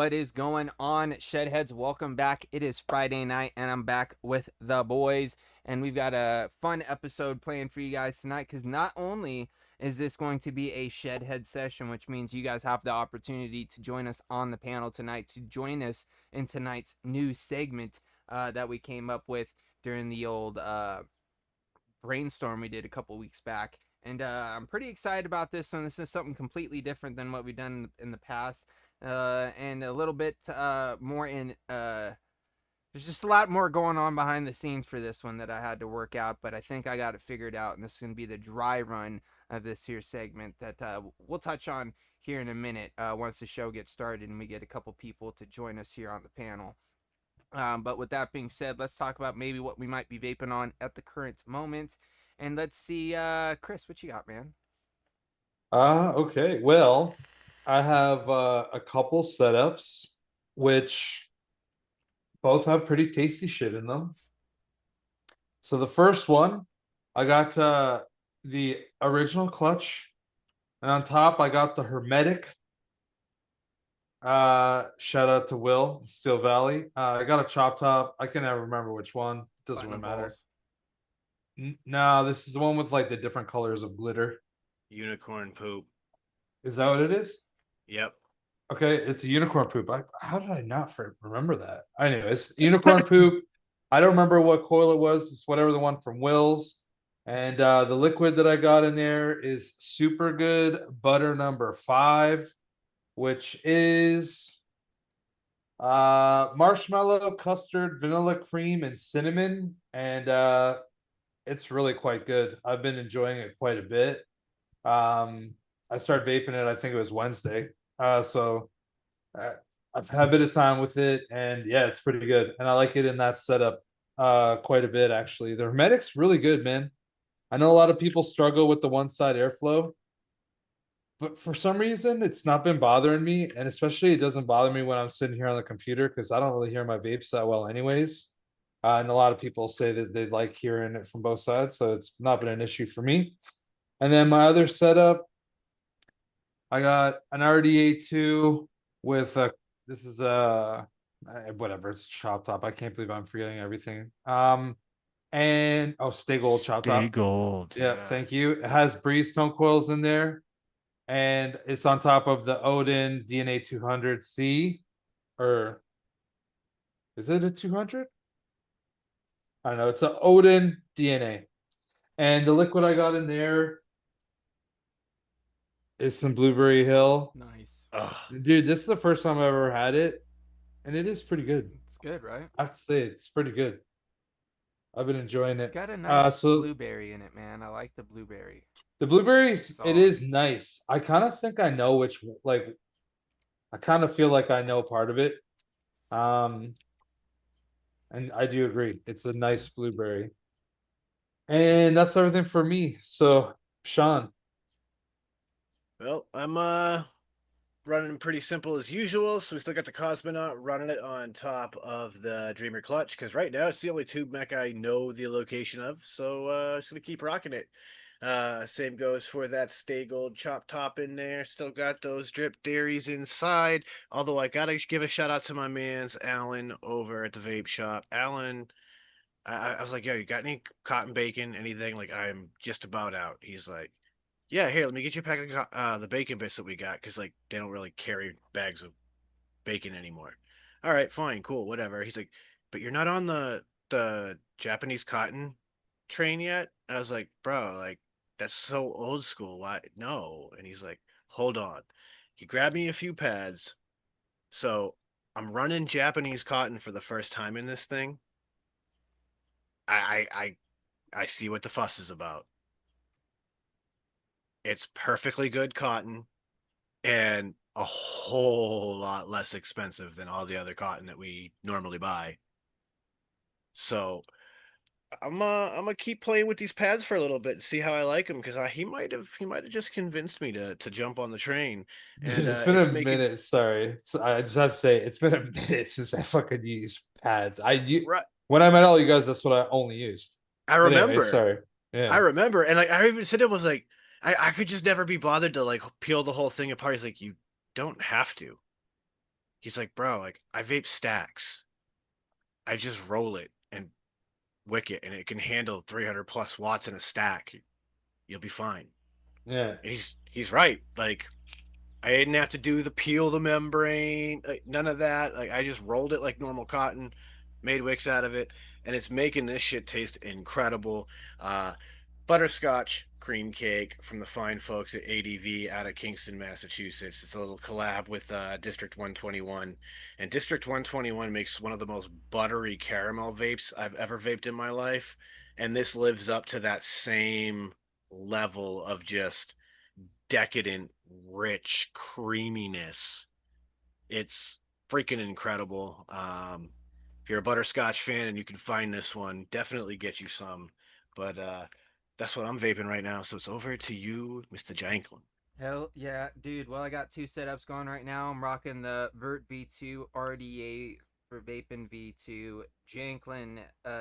What is going on, Shedheads? Welcome back. It is Friday night, and I'm back with the boys. And we've got a fun episode planned for you guys tonight, because not only is this going to be a Shedhead session, which means you guys have the opportunity to join us on the panel tonight, to join us in tonight's new segment that we came up with during the old brainstorm we did a couple weeks back. And I'm pretty excited about this one. This is something completely different than what we've done in the past. And a little bit more in there's just a lot more going on behind the scenes for this one that I had to work out, but I think I got it figured out, and this is going to be the dry run of this here segment that we'll touch on here in a minute once the show gets started and we get a couple people to join us here on the panel. But with that being said, let's talk about maybe what we might be vaping on at the current moment. And let's see, Chris, what you got, man? Okay. Well, I have a couple setups, which both have pretty tasty shit in them. So the first one, I got the original clutch, and on top I got the Hermetic. Shout out to Will, Steel Valley. I got a chop top. I can never remember which one. Doesn't really matter. No, this is the one with like the different colors of glitter. Unicorn poop. Is that what it is? Yep. Okay, it's a unicorn poop. How did I not remember that? Anyways, unicorn poop. I don't remember what coil it was. It's whatever the one from Will's. And the liquid that I got in there is Super Good Butter number 5, which is marshmallow, custard, vanilla cream, and cinnamon. And it's really quite good. I've been enjoying it quite a bit. I started vaping it, I think it was Wednesday. So I've had a bit of time with it, and yeah, it's pretty good. And I like it in that setup quite a bit, actually. The Hermetic's really good, man. I know a lot of people struggle with the one side airflow, but for some reason, it's not been bothering me. And especially, it doesn't bother me when I'm sitting here on the computer because I don't really hear my vapes that well, anyways. And a lot of people say that they like hearing it from both sides, so it's not been an issue for me. And then my other setup, I got an RDA2 with a, this is a, whatever, it's chop top. I can't believe I'm forgetting everything. And Stay Gold chop top. Stay Gold. Yeah, thank you. It has breeze tone coils in there, and it's on top of the Odin DNA 200C, or is it a 200? I don't know. It's an Odin DNA, and the liquid I got in there is some Blueberry Hill. Nice. Dude, this is the first time I've ever had it, and it is pretty good. It's good, right? I have to say, it's pretty good. I've been enjoying it. It's got a nice blueberry in it, man. I like the blueberry. The blueberries, it is nice. I kind of think I know which, like, I kind of feel like I know part of it. And I do agree. It's a nice blueberry. And that's everything for me. So, Sean. Well, I'm running pretty simple as usual. So we still got the Cosmonaut, running it on top of the Dreamer Clutch, because right now it's the only tube mech I know the location of. So just gonna keep rocking it. Same goes for that Stay Gold chop top in there. Still got those drip dairies inside. Although I gotta give a shout out to my man's Alan over at the vape shop. Alan, I was like, yo, you got any cotton bacon, anything? Like, I'm just about out. He's like, yeah, here, let me get you a pack of the bacon bits that we got, because, like, they don't really carry bags of bacon anymore. All right, fine, cool, whatever. He's like, but you're not on the Japanese cotton train yet? And I was like, bro, like, that's so old school. Why? No. And he's like, hold on. He grabbed me a few pads. So I'm running Japanese cotton for the first time in this thing. I see what the fuss is about. It's perfectly good cotton and a whole lot less expensive than all the other cotton that we normally buy. So I'm gonna keep playing with these pads for a little bit and see how I like them, because he might have just convinced me to jump on the train. And it's been a minute. Sorry, I just have to say it's been a minute since I fucking used pads. When I met all you guys, that's what I only used. I remember. Anyway, sorry. Yeah. I remember, and like I even said, it was like I could just never be bothered to like peel the whole thing apart. He's like, you don't have to. He's like, bro, like I vape stacks. I just roll it and wick it, and it can handle 300 plus watts in a stack. You'll be fine. Yeah. And he's right. Like I didn't have to do the peel the membrane, like, none of that. Like I just rolled it like normal cotton, made wicks out of it, and it's making this shit taste incredible. Uh, Butterscotch cream cake from the fine folks at ADV out of Kingston, Massachusetts. It's a little collab with District 121, and District 121 makes one of the most buttery caramel vapes I've ever vaped in my life, and this lives up to that same level of just decadent, rich creaminess. It's freaking incredible. If you're a butterscotch fan and you can find this one, definitely get you some. But that's what I'm vaping right now. So it's over to you, Mr. Janklin. Hell yeah, dude. Well, I got 2 setups going right now. I'm rocking the Vert V2 RDA for vaping V2, Janklin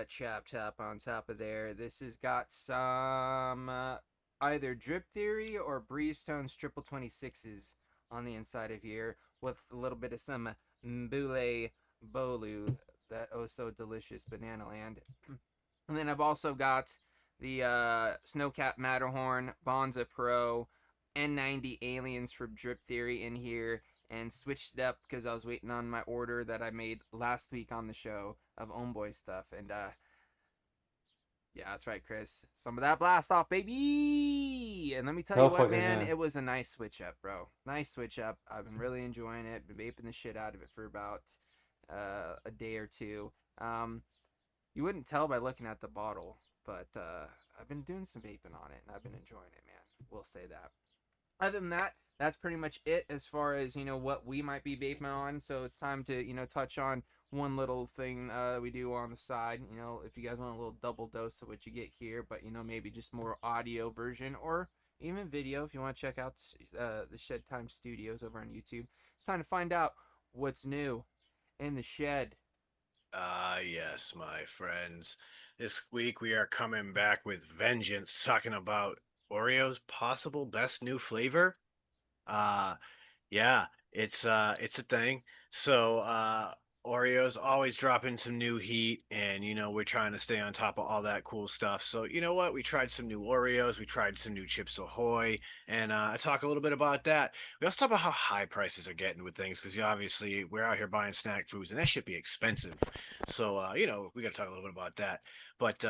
chap tap on top of there. This has got some either Drip Theory or Breezetone's triple 26s on the inside of here, with a little bit of some Mbule Bolu, that oh so delicious Banana Land. And then I've also got the Snowcap Matterhorn Bonza Pro N90 Aliens from Drip Theory in here, and switched it up because I was waiting on my order that I made last week on the show of Homeboy stuff. And yeah, that's right, Chris. Some of that blast off, baby. And let me tell you Hell what, fucking man, yeah. it was a nice switch up, bro. Nice switch up. I've been really enjoying it. Been vaping the shit out of it for about a day or two. You wouldn't tell by looking at the bottle, but I've been doing some vaping on it, and I've been enjoying it, man. We'll say that. Other than that, that's pretty much it as far as, what we might be vaping on. So it's time to, touch on one little thing we do on the side. If you guys want a little double dose of what you get here, but, maybe just more audio version or even video if you want to check out the Shed Time Studios over on YouTube. It's time to find out what's new in the shed. Yes, my friends. This week we are coming back with vengeance, talking about Oreo's possible best new flavor. Uh, yeah, it's a thing. So Oreos always dropping some new heat, and we're trying to stay on top of all that cool stuff. So you know what? We tried some new Oreos, we tried some new Chips Ahoy, and I talk a little bit about that. We also talk about how high prices are getting with things because obviously we're out here buying snack foods, and that should be expensive. So we got to talk a little bit about that. But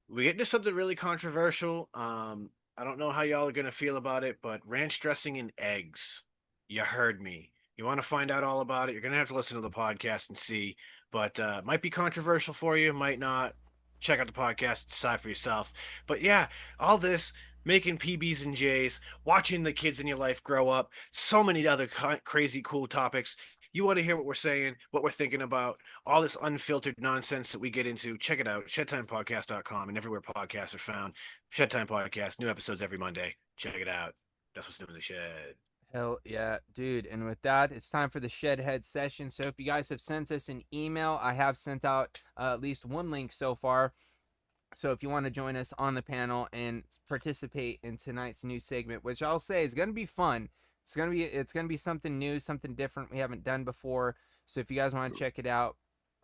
we get into something really controversial. I don't know how y'all are gonna feel about it, but ranch dressing and eggs. You heard me. You want to find out all about it? You're gonna have to listen to the podcast and see. But might be controversial for you, might not. Check out the podcast, decide for yourself. But yeah, all this making PBs and J's, watching the kids in your life grow up, so many other crazy cool topics. You want to hear what we're saying, what we're thinking about, all this unfiltered nonsense that we get into? Check it out, shedtimepodcast.com, and everywhere podcasts are found. Shed Time Podcast, new episodes every Monday. Check it out. That's what's new in the shed. Hell yeah, dude. And with that, it's time for the Shed Head session. So if you guys have sent us an email, I have sent out at least one link so far. So if you want to join us on the panel and participate in tonight's new segment, which I'll say is going to be fun. It's going to be something new, something different we haven't done before. So if you guys want to check it out,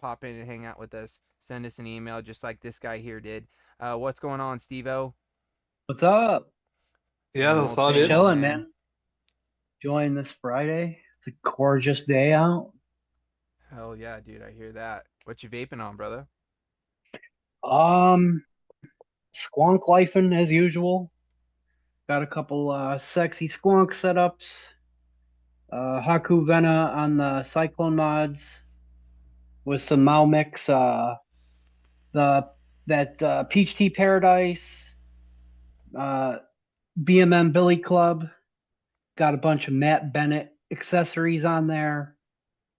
pop in and hang out with us. Send us an email just like this guy here did. What's going on, Steve-O? What's up? Yeah, Same that's old, all, same dude. old, Chilling, man. Enjoying this Friday. It's a gorgeous day out. Hell yeah, dude. I hear that. What you vaping on, brother? Squonk lifing as usual. Got a couple sexy squonk setups. Haku Vena on the Cyclone mods with some Mao mix. That Peach Tea Paradise. BMM Billy Club. Got a bunch of Matt Bennett accessories on there.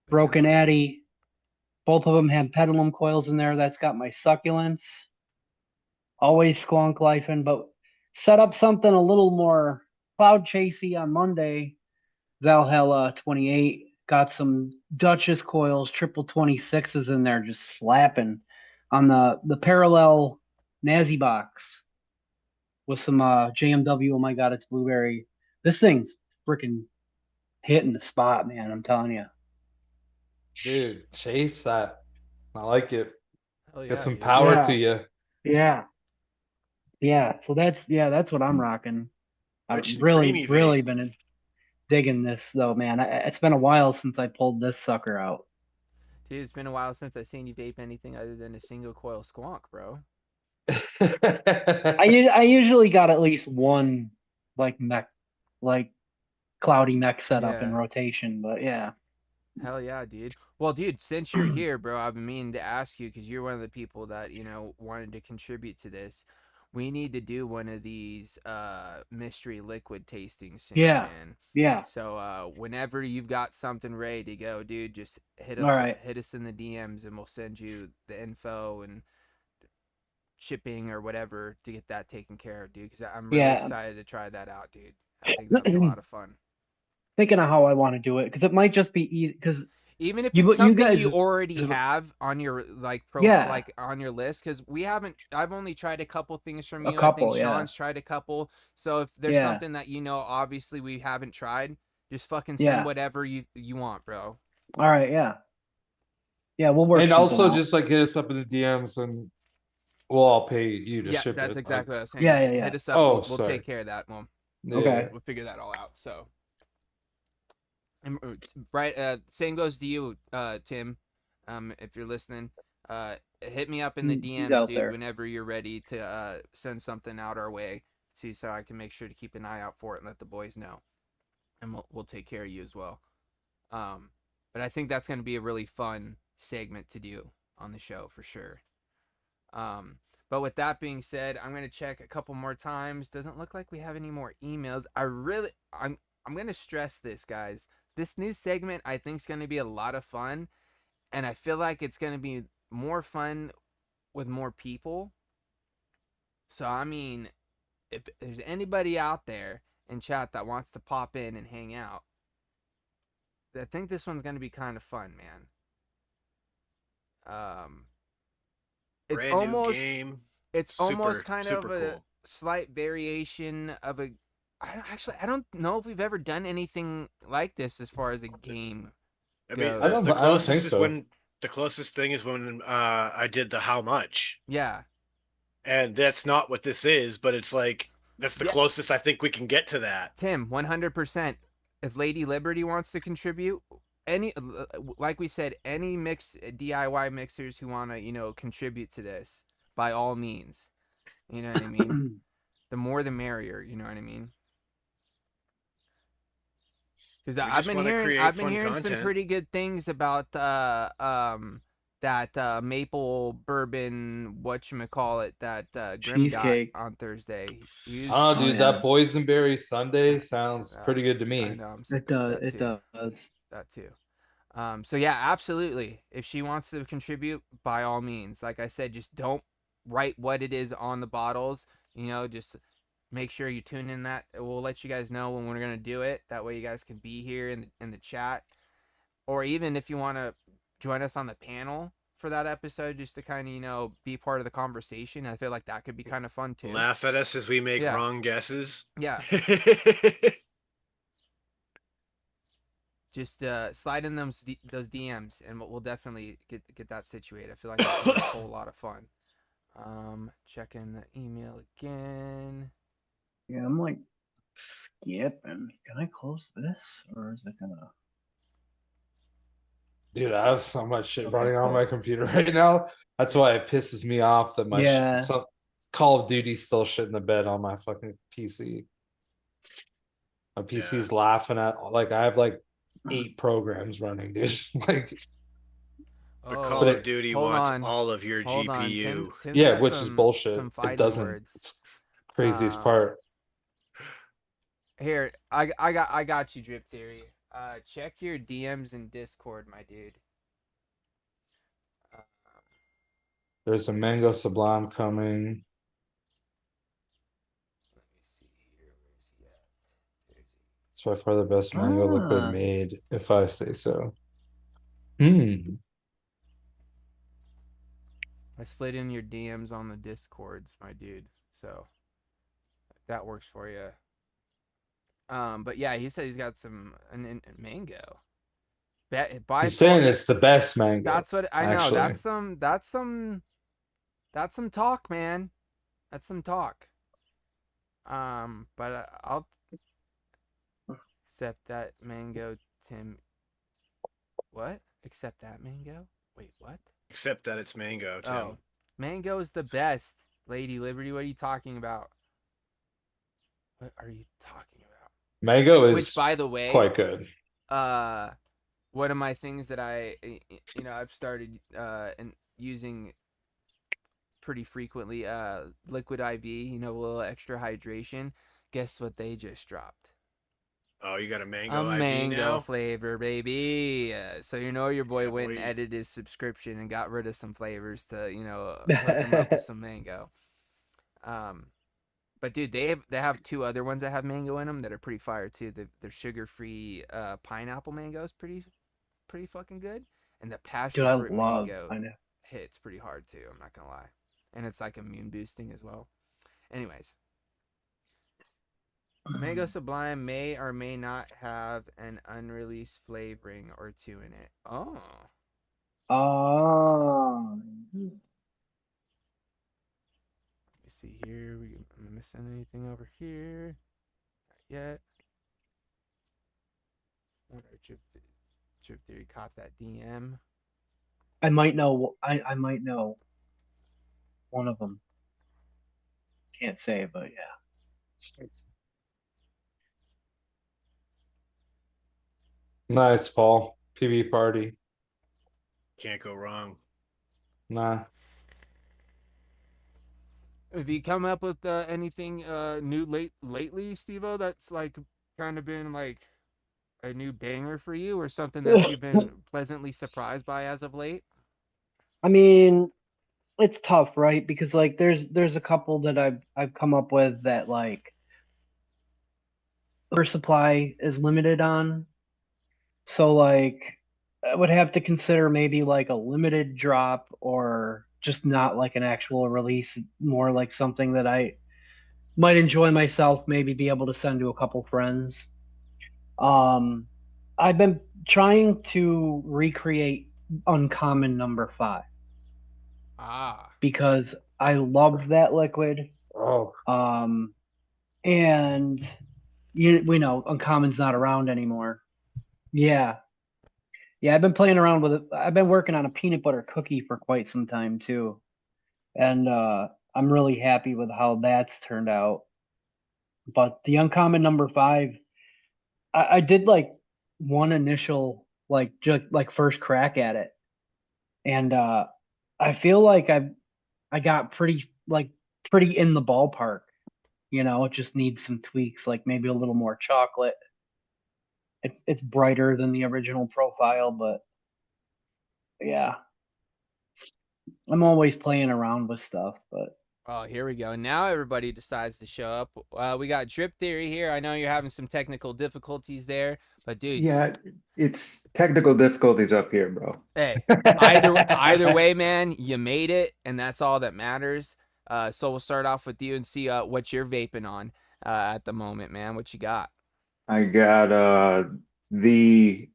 Broken Fancy. Addy. Both of them have pendulum coils in there. That's got my succulents. Always squonk lifing, but set up something a little more cloud chasey on Monday. Valhalla 28 got some Duchess coils, triple 26s in there, just slapping on the parallel Nazi box with some JMW. Oh my god, it's blueberry. This thing's freaking hitting the spot, man. I'm telling you. Dude, chase that. I like it. Hell Get yeah, some dude. power to Yeah. you. Yeah. Yeah. So that's what I'm rocking. I've Rich and really, creamy vape. really been digging this though, man. It's been a while since I pulled this sucker out. Dude, it's been a while since I've seen you vape anything other than a single coil squonk, bro. I usually got at least one like mech, like cloudy mech setup in Yeah. rotation, but yeah. Hell yeah, dude. Well, dude, since you're here, bro, I've been meaning to ask you because you're one of the people that, wanted to contribute to this. We need to do one of these mystery liquid tastings soon, Yeah. man. Yeah. So whenever you've got something ready to go, dude, just All right. hit us in the DMs and we'll send you the info and shipping or whatever to get that taken care of, dude, because I'm really Yeah. excited to try that out, dude. I think that'd be a lot of fun. Thinking of how I want to do it because it might just be easy because Even if it's you something guys you already have on your Yeah. on your list, because I've only tried a couple things from A you. I think couple, yeah. Sean's tried a couple. So if there's Yeah. something that obviously we haven't tried, just fucking send Yeah. whatever you want, bro. All right, yeah. Yeah, we'll work And something also out. just like hit us up in the DMs and we'll all pay you to Yeah, ship that's it. exactly what I was saying. Yeah, Just yeah, yeah. hit us up. Oh, We'll sorry. take care of that. Well, Okay. we'll figure that all out. So, and, right, same goes to you, Tim. If you're listening, hit me up in the He's DMs, out dude, there. whenever you're ready to send something out our way, so I can make sure to keep an eye out for it and let the boys know, and we'll take care of you as well. But I think that's going to be a really fun segment to do on the show for sure. But with that being said, I'm going to check a couple more times. Doesn't look like we have any more emails. I'm going to stress this, guys. This new segment I think is going to be a lot of fun, and I feel like it's going to be more fun with more people. So I mean, if there's anybody out there in chat that wants to pop in and hang out, I think this one's going to be kind of fun, man. It's Brand almost new game. it's almost kind of Super a cool. slight variation of a I don't know if we've ever done anything like this as far as a game I mean, goes. I the don't closest think is so. when the closest thing is when I did the how much, Yeah. and that's not what this is, but it's like that's the Yeah. closest I think we can get to that. Tim, 100%. If Lady Liberty wants to contribute, any like we said, any DIY mixers who want to, contribute to this, by all means. You know what I mean? The more the merrier, you know what I mean? Because We just want to create I've been fun hearing some content. pretty good things about that maple bourbon whatchamacallit that Grim got Cheesecake. on Thursday. Oh, Oh, dude, yeah. that boysenberry sundae sounds pretty good to I me. know, I'm sick It of does. that It too. does. That too. So yeah, absolutely. If she wants to contribute, by all means. Like I said, just don't write what it is on the bottles. Just make sure you tune in. That we'll let you guys know when we're gonna do it. That way, you guys can be here in the chat, or even if you want to join us on the panel for that episode, just to kind of be part of the conversation. I feel like that could be kind of fun too. Laugh at us as we make Yeah. wrong guesses. Yeah. Just slide in those DMs, and we'll definitely get that situated. I feel like that's a whole lot of fun. Checking the email again. Yeah, I'm like skipping. Can I close this or is it gonna? Dude, I have so much shit Okay, running on cool. my computer right now. That's why it pisses me off that my Yeah. Call of Duty's still shit in the bed on my fucking PC. My PC's laughing at like I have like 8 programs running, dude. Like But Oh, Call of it- Duty hold wants on. all of your Hold on. GPU. Tim's yeah, got which is bullshit. some It fighting doesn't. words. It's craziest Um, part. Here, I got you, Drip Theory. Check your DMs in Discord, my dude. There's a mango sublime coming. Let me see here. Where's he at? There's he. It's by far the best mango liquid Ah. made, if I say so. I slid in your DMs on the Discords, my dude. So if that works for you. But yeah, he said he's got some mango. By He's saying far, it's the best mango. that's what I know. actually. That's some talk, man. That's some talk. But I'll accept that mango, Tim. What? Accept that mango? Wait, what? Except that it's mango, Tim. Oh, mango is the best, Lady Liberty. What are you talking about? What are you talking about? Mango is Which, by the way, quite good. one of my things that I've started and using pretty frequently, liquid IV, a little extra hydration. Guess what they just dropped? Oh, you got a A mango IV mango now? flavor, baby. So your boy Yeah, went and boy. edited his subscription and got rid of some flavors to hook him up with some mango. But dude, they have two other ones that have mango in them that are pretty fire too. They're sugar-free pineapple mangoes, pretty fucking good, and the passion Dude, I fruit love mango pineapple. hits pretty hard too. I'm not gonna lie, and it's like immune boosting as well. Anyways, Mango Sublime may or may not have an unreleased flavoring or two in it. Oh, Oh. let me see here. Am I missing anything over here? Not yet. Wonder if Drip Theory caught that DM. I might know. I might know one of them. Can't say, but yeah. Nice, Paul. PB party. Can't go wrong. Nah. Have you come up with anything new lately, Steve-O, that's like kind of been like a new banger for you or something that you've been pleasantly surprised by as of late? I mean, it's tough, right? Because like there's a couple that I've come up with that like our supply is limited on. So like I would have to consider maybe like a limited drop or just not like an actual release, more like something that I might enjoy myself, maybe be able to send to a couple friends. Um, I've been trying to recreate Uncommon number 5 Ah, because I loved that liquid. Oh, Um, and we know Uncommon's not around anymore. Yeah. Yeah, I've been playing around with it. I've been working on a peanut butter cookie for quite some time too. And I'm really happy with how that's turned out. But the Uncommon number 5, I did like one initial like just like first crack at it. And I feel like I got pretty in the ballpark. It just needs some tweaks, like maybe a little more chocolate. It's brighter than the original profile, but yeah, I'm always playing around with stuff. But oh, here we go. Now everybody decides to show up. We got Drip Theory here. I know you're having some technical difficulties there, but dude, Yeah, it's technical difficulties up here, bro. hey, either way, man, you made it, and that's all that matters. So we'll start off with you and see what you're vaping on at the moment, man. What you got? I got the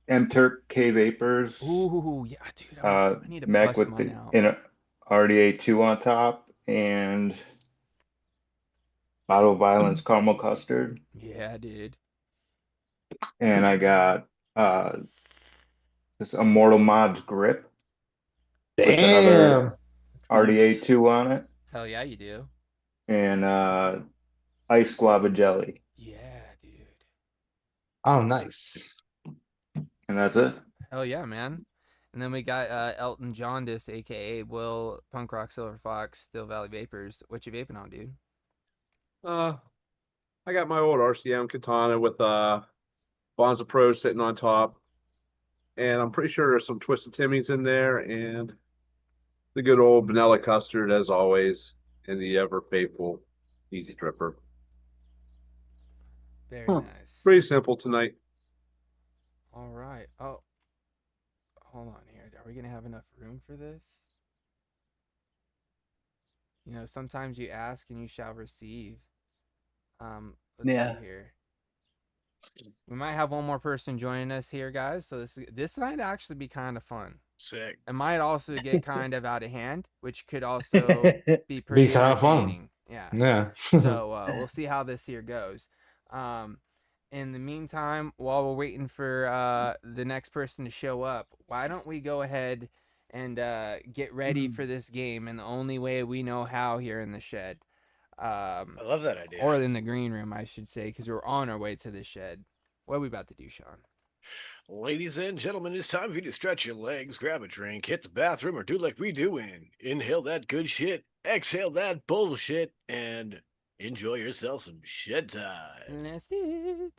M Turk K Vapors Ooh, yeah, dude, I need to mech bust with mine the out. in RDA2 on top and Bottle Violence Caramel Custard. Yeah, dude. And I got this Immortal Mods grip with another damn. RDA2 on it Hell yeah, you do. and Ice Guava Jelly. Yeah, dude. Oh, nice. And that's it. Hell yeah, man. And then we got Elton Jaundice, aka Will Punk Rock Silver Fox, Still Valley Vapors. What you vaping on, dude? I got my old RCM katana with Bonza Pro sitting on top, and I'm pretty sure there's some Twisted Timmys in there, and the good old vanilla custard as always, and the ever faithful Easy Dripper. Very Huh. nice. Pretty simple tonight. All right. Oh, hold on here. Are we gonna have enough room for this? Sometimes you ask and you shall receive. Let's yeah, see here. We might have one more person joining us here, guys. So this might actually be kind of fun. Sick. It might also get kind of out of hand, which could also be pretty kind of fun. entertaining. Yeah. Yeah. So we'll see how this here goes. In the meantime, while we're waiting for the next person to show up, why don't we go ahead and get ready for this game in the only way we know how here in the shed. I love that idea. Or in the green room, I should say, because we're on our way to the shed. What are we about to do, Sean? Ladies and gentlemen, it's time for you to stretch your legs, grab a drink, hit the bathroom, or do like we do and inhale that good shit, exhale that bullshit, and enjoy yourself some shed time. Let's do it.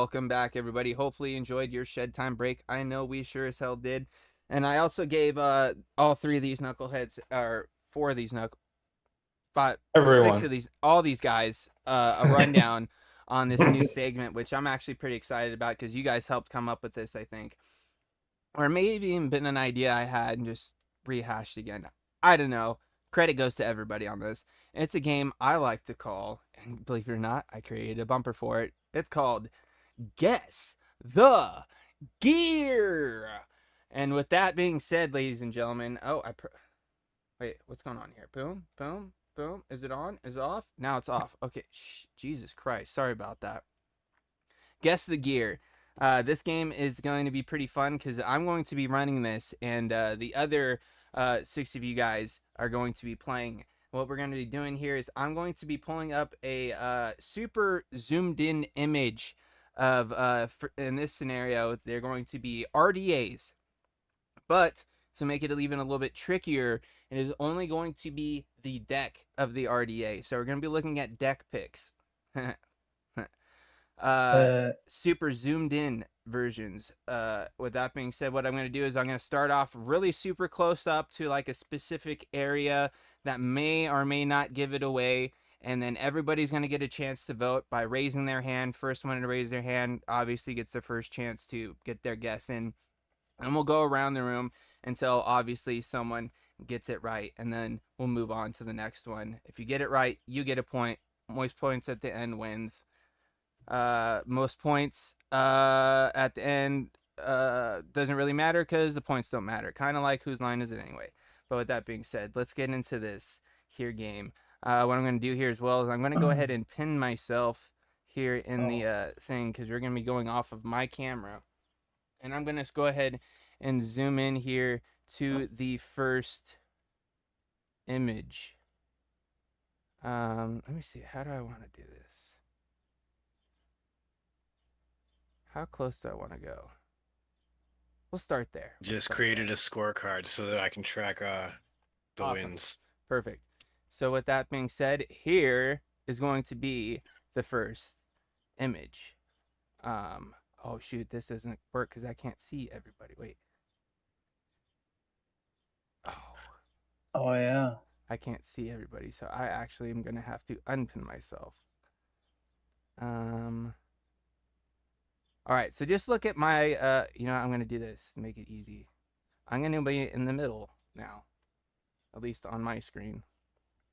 welcome back, everybody. Hopefully you enjoyed your shed time break. I know we sure as hell did. And I also gave all 3 of these knuckleheads, or 4 of these Everyone. 6 of these, all these guys, a rundown on this new segment, which I'm actually pretty excited about because you guys helped come up with this, I think. Or maybe even been an idea I had and just rehashed again. I don't know. Credit goes to everybody on this. It's a game I like to call, and believe it or not, I created a bumper for it. It's called Guess the Gear. And with that being said, ladies and gentlemen, wait, what's going on here? Boom, boom, boom. Is it on? Is it off? Now it's off. Okay, Jesus Christ. Sorry about that. Guess the Gear. This game is going to be pretty fun because I'm going to be running this, and the other 6 of you guys are going to be playing. What we're going to be doing here is I'm going to be pulling up a super zoomed in image of, in this scenario, they're going to be RDAs. But to make it even a little bit trickier, it is only going to be the deck of the RDA. So we're going to be looking at deck picks. Super zoomed in versions. With that being said, what I'm going to do is I'm going to start off really super close up to like a specific area that may or may not give it away, and then everybody's going to get a chance to vote by raising their hand. First one to raise their hand obviously gets the first chance to get their guess in, and we'll go around the room until obviously someone gets it right, and then we'll move on to the next one. If you get it right, you get a point. Most points at the end wins. Most points at the end doesn't really matter because the points don't matter. Kind of like whose line is it anyway. But with that being said, let's get into this here game. What I'm going to do here as well is I'm going to go ahead and pin myself here in the thing because we're going to be going off of my camera. And I'm going to go ahead and zoom in here to the first image. Let me see. How do I want to do this? How close do I want to go? We'll start there. Just created a scorecard so that I can track the Awesome. wins. Perfect. So with that being said, here is going to be the first image. Oh shoot, this doesn't work because I can't see everybody. Wait. Oh yeah. I can't see everybody, so I actually am gonna have to unpin myself. All right, so just look at my, I'm going to do this to make it easy. I'm going to be in the middle now, at least on my screen.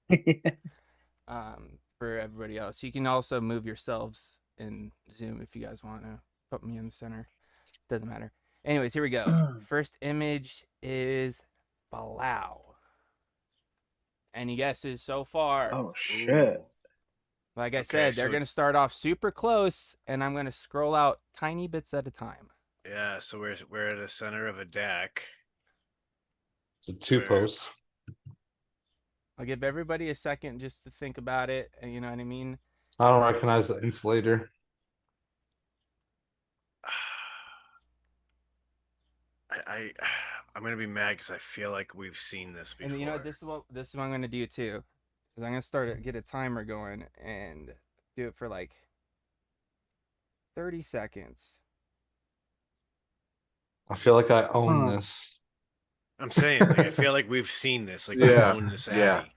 For everybody else. You can also move yourselves in Zoom if you guys want to put me in the center. Doesn't matter. Anyways, here we go. First image is Balau. Any guesses so far? Oh shit. Like I Okay, said, they're so- going to start off super close, and I'm going to scroll out tiny bits at a time. Yeah, so we're at the center of a deck. It's a 2 post. I'll give everybody a second just to think about it, and you know what I mean? I don't recognize the insulator. I'm gonna be mad because I feel like we've seen this before. And you know, this is what I'm going to do too. Because I'm going to get a timer going and do it for like 30 seconds. I feel like I own this. I'm saying, like, I feel like we've seen this. Like, we Yeah, own this yeah. Addy.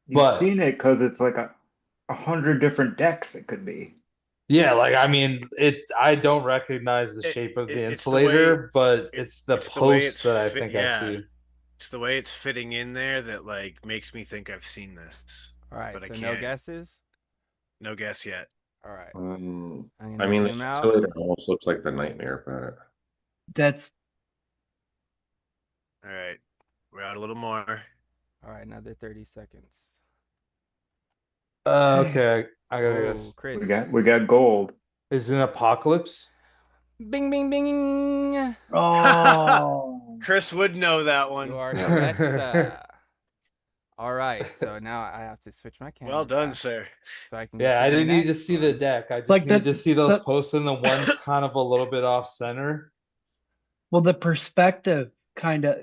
You've But- seen it because it's like 100 different decks it could be. Yeah, like I mean, I don't recognize the shape of the it's the way- insulator, but it's the it's the way post it's that I fit- think yeah. I see. It's the way it's fitting in there that like makes me think I've seen this. All right, But I so no can't. guesses? No guess yet. All right. Um, I'm I going mean, to the zoom out. insulator almost looks like the nightmare, but That's All right, we're out a little more. All right, another 30 seconds. Okay, I gotta Oh, guess. Chris. We got gold. Is it an apocalypse? Bing, bing, bing. oh Chris would know that one. You are correct, sir. All right, so now I have to switch my camera. Well done, back sir. So I can get Yeah, to I the didn't need to next see the one. deck. I just Like need the- to see those the- posts and the one's kind of a little bit off center. well, the perspective kind of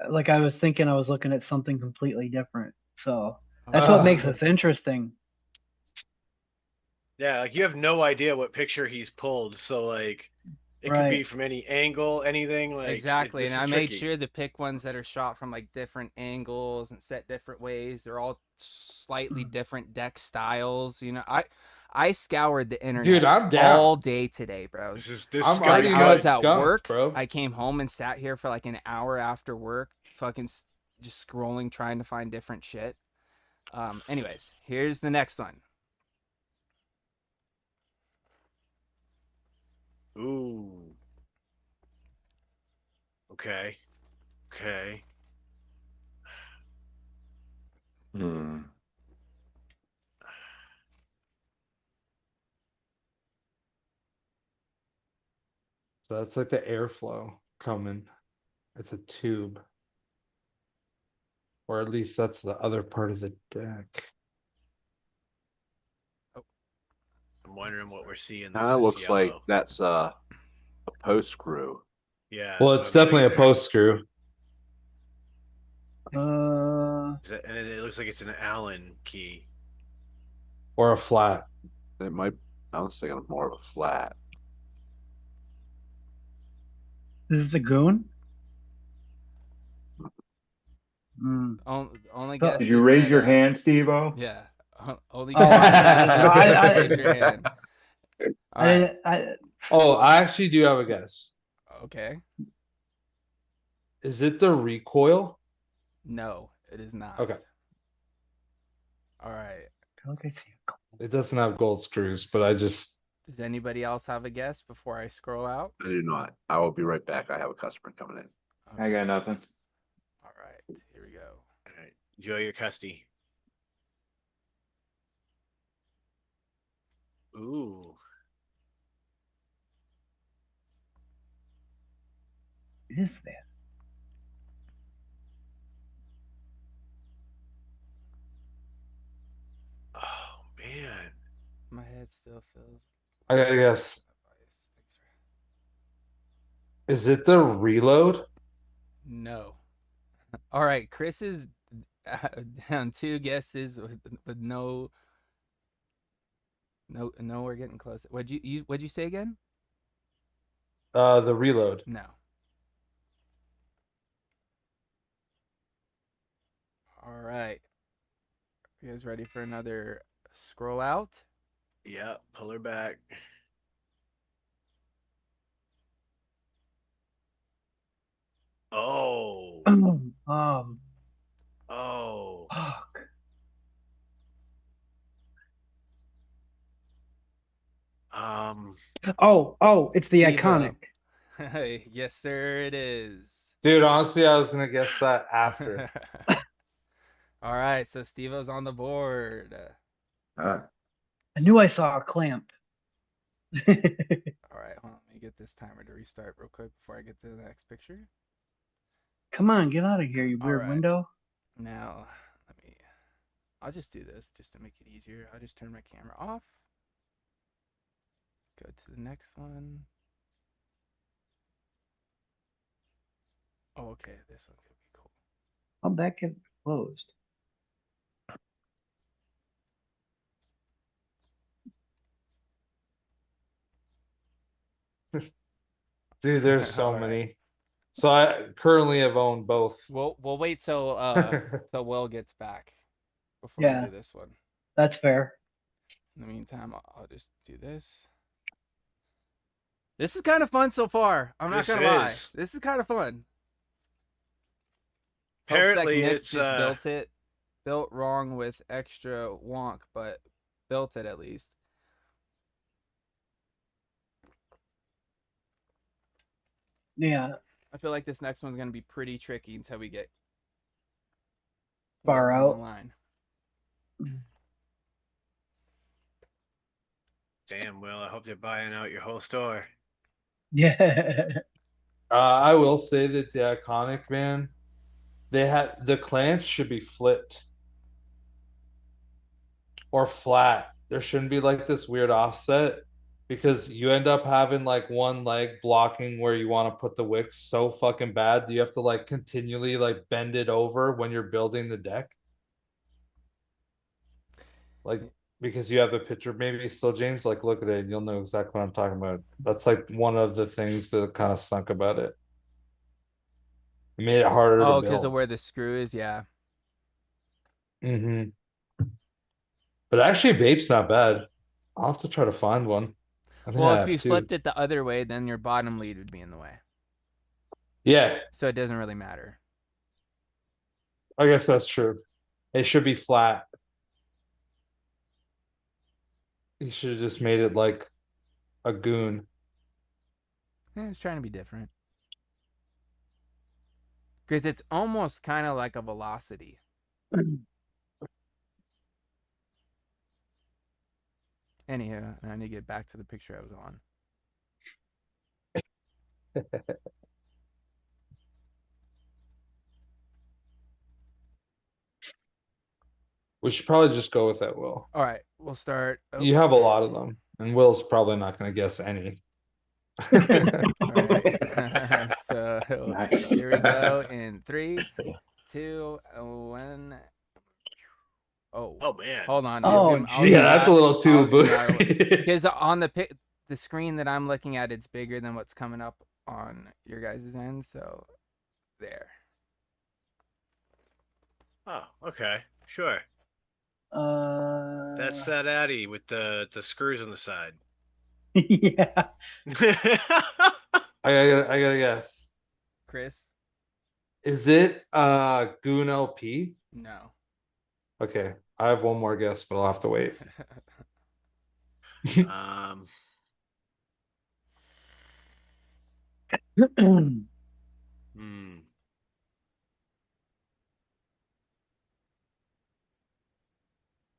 like I was thinking I was looking at something completely different. So that's what makes us interesting. Yeah, like you have no idea what picture he's pulled, so like it could be Right. from any angle, anything. Like Exactly, this and is I made tricky. sure to pick ones that are shot from like different angles and set different ways. They're all slightly different deck styles. You know, I scoured the internet Dude, I'm all down. day today, bro. This I'm is gonna already be I was good. at skunked, work. bro. I came home and sat here for like an hour after work, fucking just scrolling, trying to find different shit. Anyways, here's the next one. Ooh. Okay. Okay. Hmm. So that's like the airflow coming. It's a tube. Or at least that's the other part of the deck. I'm wondering what we're seeing. Kind This of is looks like yellow. that's a post screw. Yeah. Well, that's it's what I'm definitely a thinking. post screw. And it looks like it's an Allen key. Or a flat. It might. I was thinking of more of a flat. This is the goon. Mm. Only So- guess Did you is raise that, your hand, Steve-O? Yeah. Only Oh, guess is no, I- raise your hand. All right. Oh, I actually do have a guess. Okay. Is it the recoil? No, it is not. Okay. All right. Look, I see. It doesn't have gold screws, but I just Does anybody else have a guess before I scroll out? I do not. I will be right back. I have a customer coming in. I got nothing. All right. Here we go. All right. Enjoy your custody. Ooh. What is that? Oh man. My head still feels. I gotta guess. Is it the reload? No. All right. Chris is down 2 guesses with no. No, we're getting close. What'd you say again? The reload. No. All right. You guys ready for another scroll out? Yeah. Pull her back. Oh. Oh. Fuck. It's the Steve-O. iconic. Yes, sir, it is. Dude, honestly, I was gonna guess that after. All right, so Steve-O's on the board. Ah, I knew I saw a clamp. All right, hold on. Let me get this timer to restart real quick before I get to the next picture. Come on, get out of here, you All weird right. window. Now, I'll just do this just to make it easier. I'll just turn my camera off. Go to the next one. Oh, okay, this one could be cool. How'd that get closed? Dude, there's so All right. many. So I currently have owned both. We'll wait till till Will gets back before Yeah. we do this one. That's fair. In the meantime, I'll just do this. This is kind of fun so far. I'm not This gonna lie. is. This is kind of fun. Hopes that Apparently Nick it's just built wrong with extra wonk, but built it at least. Yeah. I feel like this next one's gonna be pretty tricky until we get Far down the out. line. damn. Well, I hope they're buying out your whole store. Yeah. I will say that the iconic, man, they had the clamps should be flipped or flat. There shouldn't be like this weird offset because you end up having like one leg blocking where you want to put the wicks so fucking bad. Do you have to like continually like bend it over when you're building the deck? Like because you have the picture maybe still, James, like look at it, you'll know exactly what I'm talking about. That's like one of the things that kind of stunk about it. It made it harder to Oh, build. because of where the screw is, yeah. Mm-hmm. But actually, Vape's not bad. I'll have to try to find one. I think I Well, if have you two. flipped it the other way, then your bottom lead would be in the way. Yeah, So it doesn't really matter. I guess that's true. It should be flat. You should have just made it like a goon. It's trying to be different. Because it's almost kind of like a velocity. Anywho, I need to get back to the picture I was on. We should probably just go with that, Will. All right, we'll start. Oh, You have a lot of them, and Will's probably not going to guess any. all right. So Nice. here we go in 3, 2, 1. Oh, Oh man. hold on. Oh, I'll Yeah, zoom that's out- a little too I'll zoom out. blue. Because on the screen that I'm looking at, it's bigger than what's coming up on your guys' end. So there. Oh, okay. Sure. Uh, That's that Addy with the screws on the side. yeah. I gotta guess. Chris? Is it Goon LP? No. Okay, I have one more guess, but I'll have to wait. um hmm.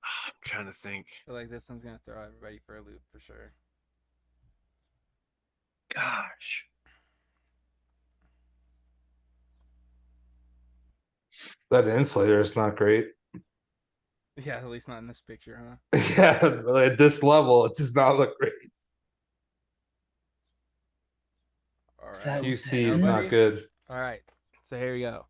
I'm trying to think. I feel like this one's gonna throw everybody for a loop for sure. Gosh. That insulator is not great. Yeah, at least not in this picture, huh? Yeah, at this level, it does not look great. All Is right. that- QC is Nobody? not good. All right. So here we go.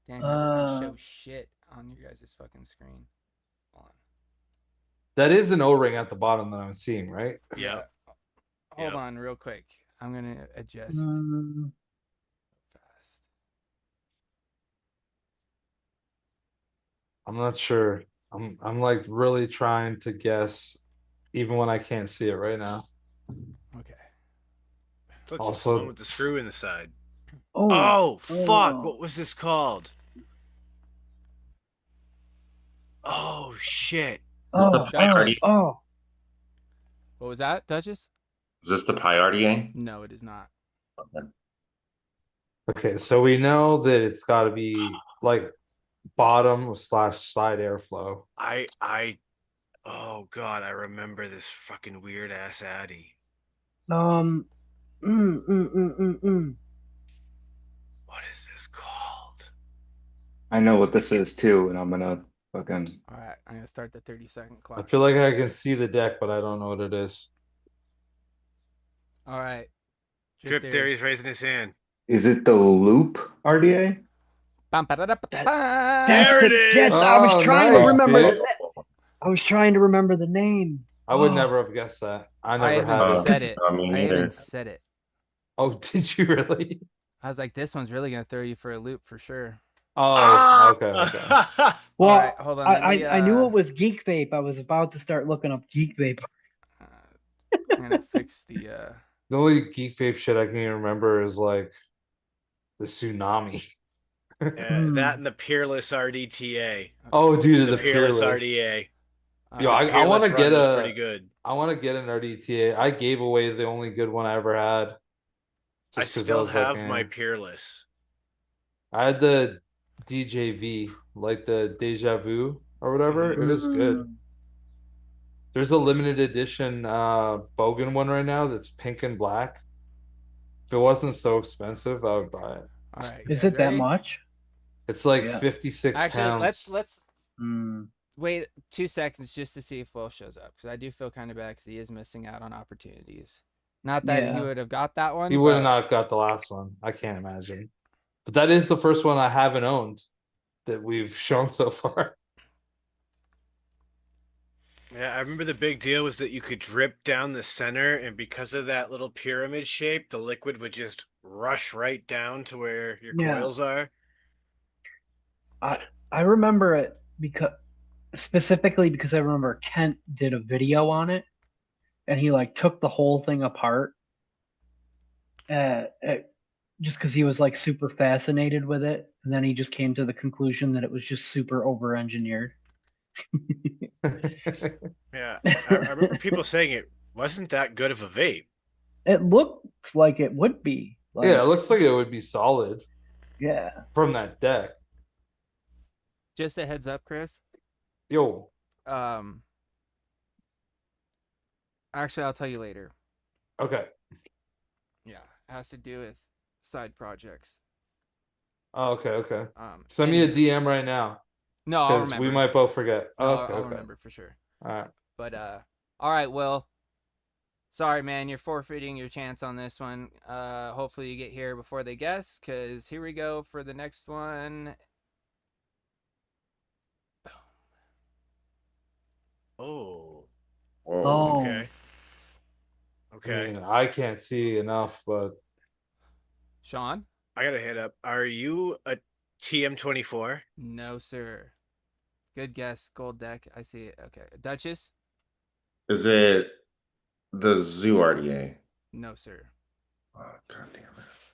Damn, that doesn't show shit on your guys' fucking screen. Hold on. That is an O-ring at the bottom that I'm seeing, right? Yeah. Hold Yep. on real quick. I'm gonna adjust Mm, fast. I'm not sure. I'm like really trying to guess, even when I can't see it right now. Okay. It's like Also- the one with the screw in the side. oh, Oh fuck! oh. What was this called? Oh shit! Is the Oh, priority? oh. What was that, Duchess? Is this the priority? No, it is not. Okay, so we know that it's got to be like bottom / side airflow. Oh god, I remember this fucking weird ass Addy. Mm, mm, mm, mm, mm. What is this called? I know what this is too, and I'm gonna fucking. All right, I'm gonna start the 30-second I clock. feel like I can see the deck, but I don't know what it is. All right. Drip Theory's raising his hand. Is it the loop RDA? Bum, ba-da-da-ba-da-bam. That's There the, it is! Yes, I was Oh, trying nice, to remember. dude. I was trying to remember the name. I would Oh. never have guessed that. I I never haven't had it. said it. Me I neither. haven't said it. Oh, did you really? I was like, this one's really gonna throw you for a loop for sure. Oh, okay, okay. Well, All right, hold on. I knew it was Geek Vape. I was about to start looking up Geek Vape. I'm gonna fix the. The only Geek Vape shit I can even remember is like the tsunami. Yeah, that and the Peerless RDTA. Oh, dude, The the Peerless Peerless. RDA. Yo, I Peerless want to run get was a. pretty good. I want to get an RDTA. I gave away the only good one I ever had. I just 'cause still was like, have my eh. Peerless. I had the DJV, like the Deja Vu or whatever. It was good. There's a limited edition Bogan one right now that's pink and black. If it wasn't so expensive, I would buy it. All right. you Is guys it that ready? much? It's like Yeah. 56 Actually, pounds. let's Mm. wait 2 seconds just to see if Will shows up because I do feel kind of bad because he is missing out on opportunities. Not that he Yeah. would have got that one. He would have but- not got the last one. I can't imagine. But that is the first one I haven't owned that we've shown so far. Yeah, I remember the big deal was that you could drip down the center, and because of that little pyramid shape, the liquid would just rush right down to where your Yeah. coils are. I remember it because specifically because I remember Kent did a video on it, and he like took the whole thing apart, just because he was like super fascinated with it, and then he just came to the conclusion that it was just super over engineered. Yeah, I remember people saying it wasn't that good of a vape. It looks like it would be. Like, Yeah, it looks like it would be solid yeah. from that deck. Just a heads up, Chris. Yo, Actually, I'll tell you later. okay. Yeah, it has to do with side projects. Oh, okay. Send and me a DM right now No, I'll because remember. we might both forget. No, Okay, I'll okay. remember for sure. All right. But all right, Will. Sorry, man, you're forfeiting your chance on this one. Hopefully you get here before they guess, because here we go for the next one. Oh, Oh, okay. I Okay. mean, I can't see enough, but Sean? I gotta hit up. Are you a TM24? No, sir. Good guess. Gold deck. I see it. Okay. Duchess? Is it the Zoo RDA? No, sir. Oh, God damn it.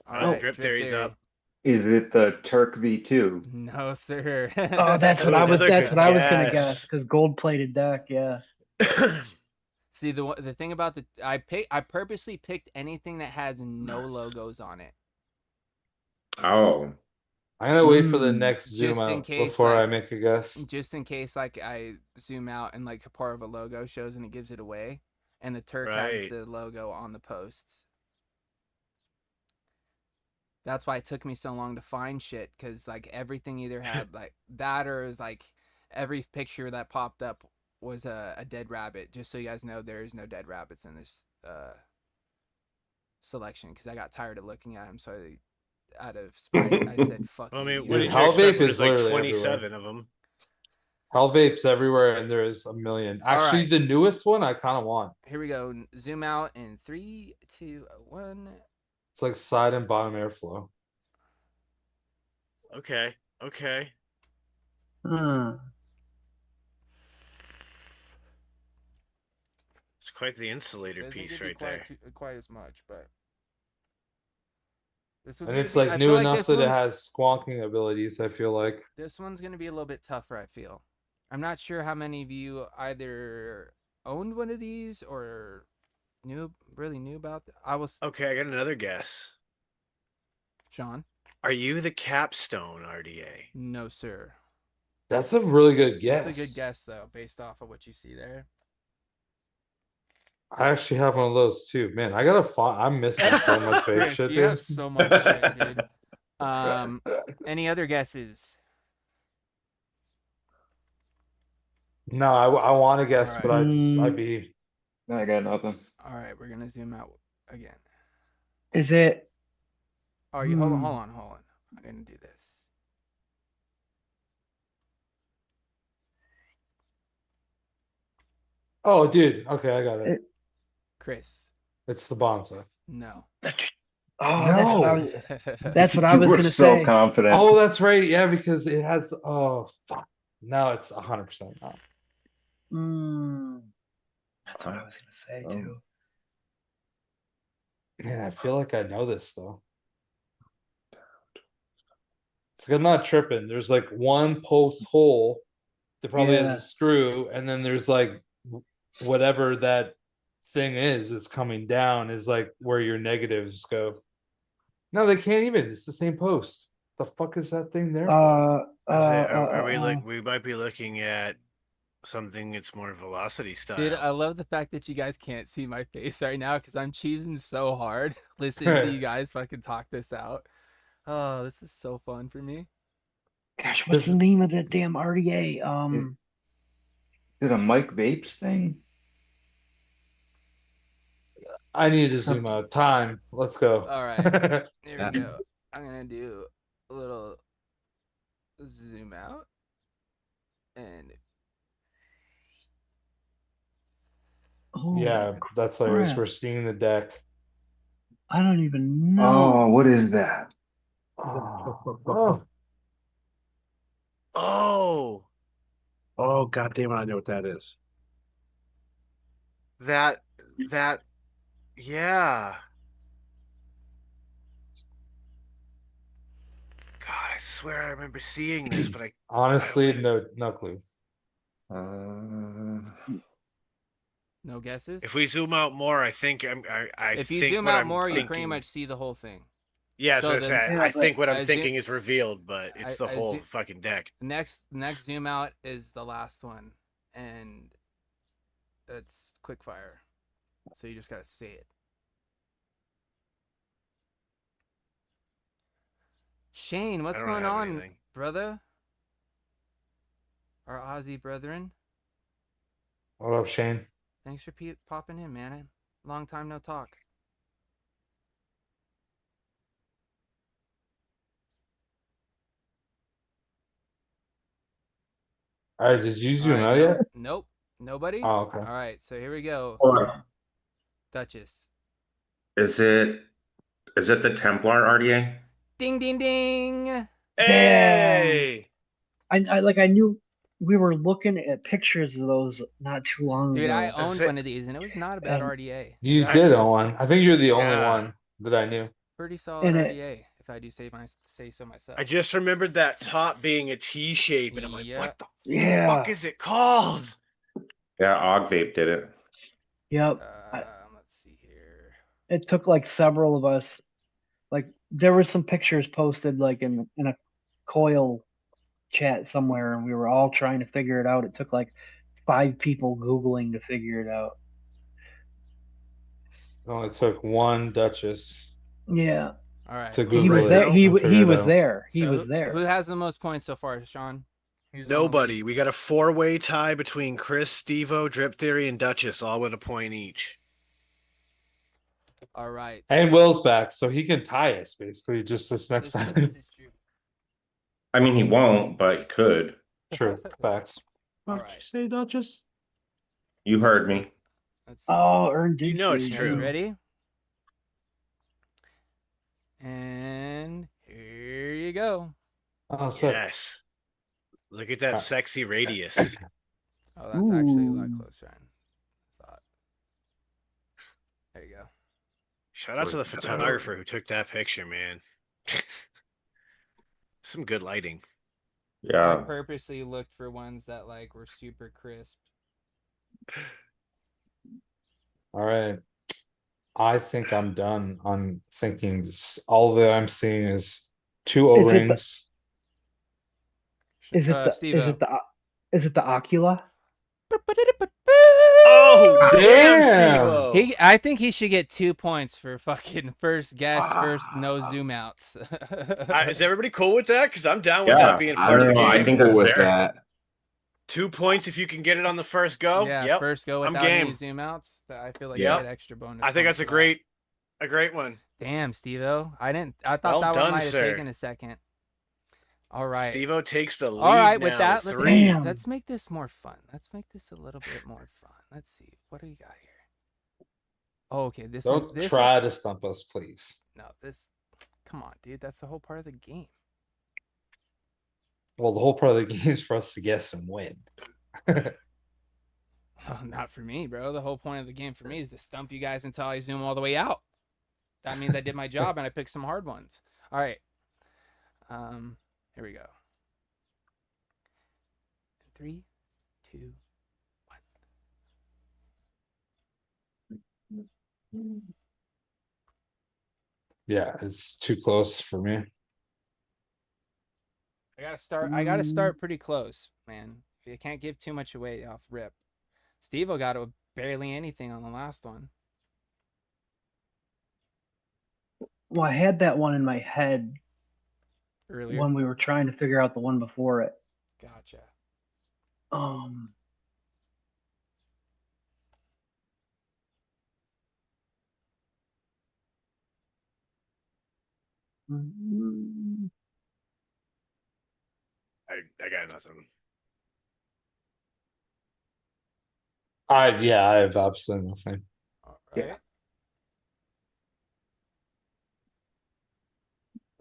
All right. Drip Theory's Theory. up. Is it the Turk V2? No, sir. oh, that's what Ooh, I was. another That's good what I was gonna guess. guess because gold plated deck. Yeah. See, the thing about I purposely picked anything that has no logos on it. Oh, I'm gonna wait for the Mm. next zoom Just in out case, before I like- make a guess. Just in case, like, I zoom out and like a part of a logo shows and it gives it away, and the Turk has Right. the logo on the posts. That's why it took me so long to find shit, because like everything either had like that or it was like every picture that popped up was a dead rabbit. Just so you guys know, there is no dead rabbits in this selection, because I got tired of looking at them, so out of spite I said fuck Well, I you, mean, you what know? did Hell you expect? Vape There's is like literally 27 of them. Hell Vape's everywhere, and there is a million. Actually, right. the newest one I kind of want. Here we go. Zoom out in 3, 2, 1. It's like side and bottom airflow. Okay. Okay. Hmm. It's quite the insulator Doesn't piece give you right there. quite as much, but this one's And gonna it's be, like I new feel like enough this that it one's- has squonking abilities, I feel like. This one's gonna be a little bit tougher, I feel. I'm not sure how many of you either owned one of these or really knew about. I was Okay, I got another guess. Sean. Are you the Capstone RDA? No, sir. That's a really good guess. It's a good guess though, based off of what you see there. I actually have one of those too. Man, I gotta find. I'm missing so much vape Chris, shit, you dude. have so much shit, dude. Any other guesses? No, I want to guess, Alright. but I'd be. I got nothing. All right, we're gonna zoom out again. Is it? Oh, you hold on. I'm gonna do this. Oh, dude. Okay, I got it. Chris, It's the Bonza. no. Oh, No. that's what I You was were gonna so say. confident. Oh, that's right. Yeah, because it has. Oh, fuck. No, it's 100% not. Mm. That's what I was gonna say Oh. too. Man, I feel like I know this though. It's like I'm not tripping. There's like one post hole that probably Yeah. has a screw, and then there's like whatever that thing is coming down is like where your negatives go. No, they can't even. It's the same post. The fuck is that thing there for? Are we like we might be looking at something that's more velocity style? Dude, I love the fact that you guys can't see my face right now because I'm cheesing so hard listening to you guys fucking talk this out. Oh, this is so fun for me. Gosh, what's This- the name of that damn RDA? Is it a Mike Vapes thing? I need to zoom out. Time. Let's go. All right, here we go. I'm gonna do a little zoom out and Oh, Yeah, that's hilarious. crap. We're seeing the deck. I don't even know. Oh, what is that? Oh, Oh, Oh, god damn it, I know what that is. that yeah. God, I swear I remember seeing this, but I honestly, don't- no clue. No guesses. if we zoom out more, I think I If you think zoom what out I'm more, you thinking. pretty much see the whole thing. Yeah, So so then- I think what I'm I zoom- thinking is revealed, but it's the I whole zoom- fucking deck. Next zoom out is the last one, and it's quick fire. So you just gotta say it. Shane, what's don't going have on, anything. brother? Our Aussie brethren. What up, Shane? Thanks for popping in, man. Long time no talk. All right, did you All zoom right, out no- yet? Nope. Nobody? Oh, okay. All right, so here we go. Hold on. Duchess. Is it the Templar RDA? Ding, ding, ding. Hey, I knew we were looking at pictures of those not too long Dude, ago. I owned it. one of these, and it was not a bad And- RDA. You That's did good. own one. I think you're the only Yeah. one that I knew. Pretty solid And it- RDA, if I do say so myself. I just remembered that top being a T shape, and I'm like, Yeah. what the Yeah. fuck is it called? Yeah, Og Vape did it. Yep. Let's see here. It took like several of us. Like there were some pictures posted like in a coil chat somewhere, and we were all trying to figure it out. It took like 5 people Googling to figure it out. It only took one Duchess Yeah. All right. to well, Google He was it. there. and He figure was it out. there. He so was there. Who has the most points so far, Sean? Who's on the Nobody. lead? We got a 4-way tie between Chris, Stevo, Drip Theory, and Duchess, all with a point each. All right. And so- Will's back, so he can tie us basically just this next This time. is true. I mean, he won't, but he could. True. Facts. All What did right. you say, Duchess? You heard me. Let's see. Oh, Ern did You know it's say You true. guys that. ready? And here you go. Oh, sick. Yes. Look at that Uh, sexy radius. Oh, that's actually a lot Ooh. closer than I thought. There you go. Shout out to the photographer who took that picture, man. Some good lighting. I Yeah. purposely looked for ones that like were super crisp. All right. I think I'm done on thinking. All that I'm seeing is 2 Is it the- O-rings. Is it the Steve-O. is it the Ocula? Oh, damn, Damn! Stevo. I think he should get 2 points for fucking first guess, first no zoom outs. Is everybody cool with that? Because I'm down with Yeah, that being I part of the don't know, I game. think that's with fair. that. 2 points if you can get it on the first go. Yeah, Yep. first go I'm without any game. zoom outs. I feel like Yep. you get extra bonus. I think points that's for that. a great one. Damn, Steve-O. I thought Well that done, one might have sir. taken a second. All right. Stevo takes the lead. All right, with now that, let's 3. make, Damn. let's make this more fun. Let's make this a little bit more fun. Let's see. What do we got here? Oh, okay. This Don't one. This try one, to stump us, please. no, this. Come on, dude. That's the whole part of the game. Well, the whole part of the game is for us to guess and win. Oh, not for me, bro. The whole point of the game for me is to stump you guys until I zoom all the way out. That means I did my job and I picked some hard ones. All right. Here we go. 3, 2, 1. Yeah, it's too close for me. I gotta start pretty close, man. You can't give too much away off rip. Steve-O got barely anything on the last one. Well, I had that one in my head Earlier. when we were trying to figure out the one before it. Gotcha. Mm, I got nothing. I have absolutely nothing. All Yeah. right.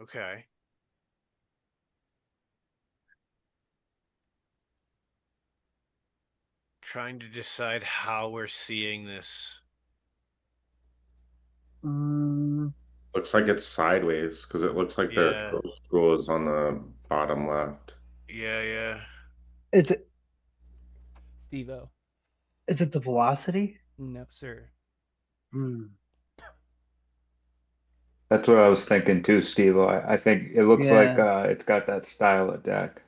Okay. Trying to decide how we're seeing this. Mm, Looks like it's sideways because it looks like the Yeah. ghost rule is on the bottom left. Yeah. is it Steve-O. is it the velocity? No, sir. Hmm. That's what I was thinking too, Steve. I think it looks like Yeah. it's got that style of deck.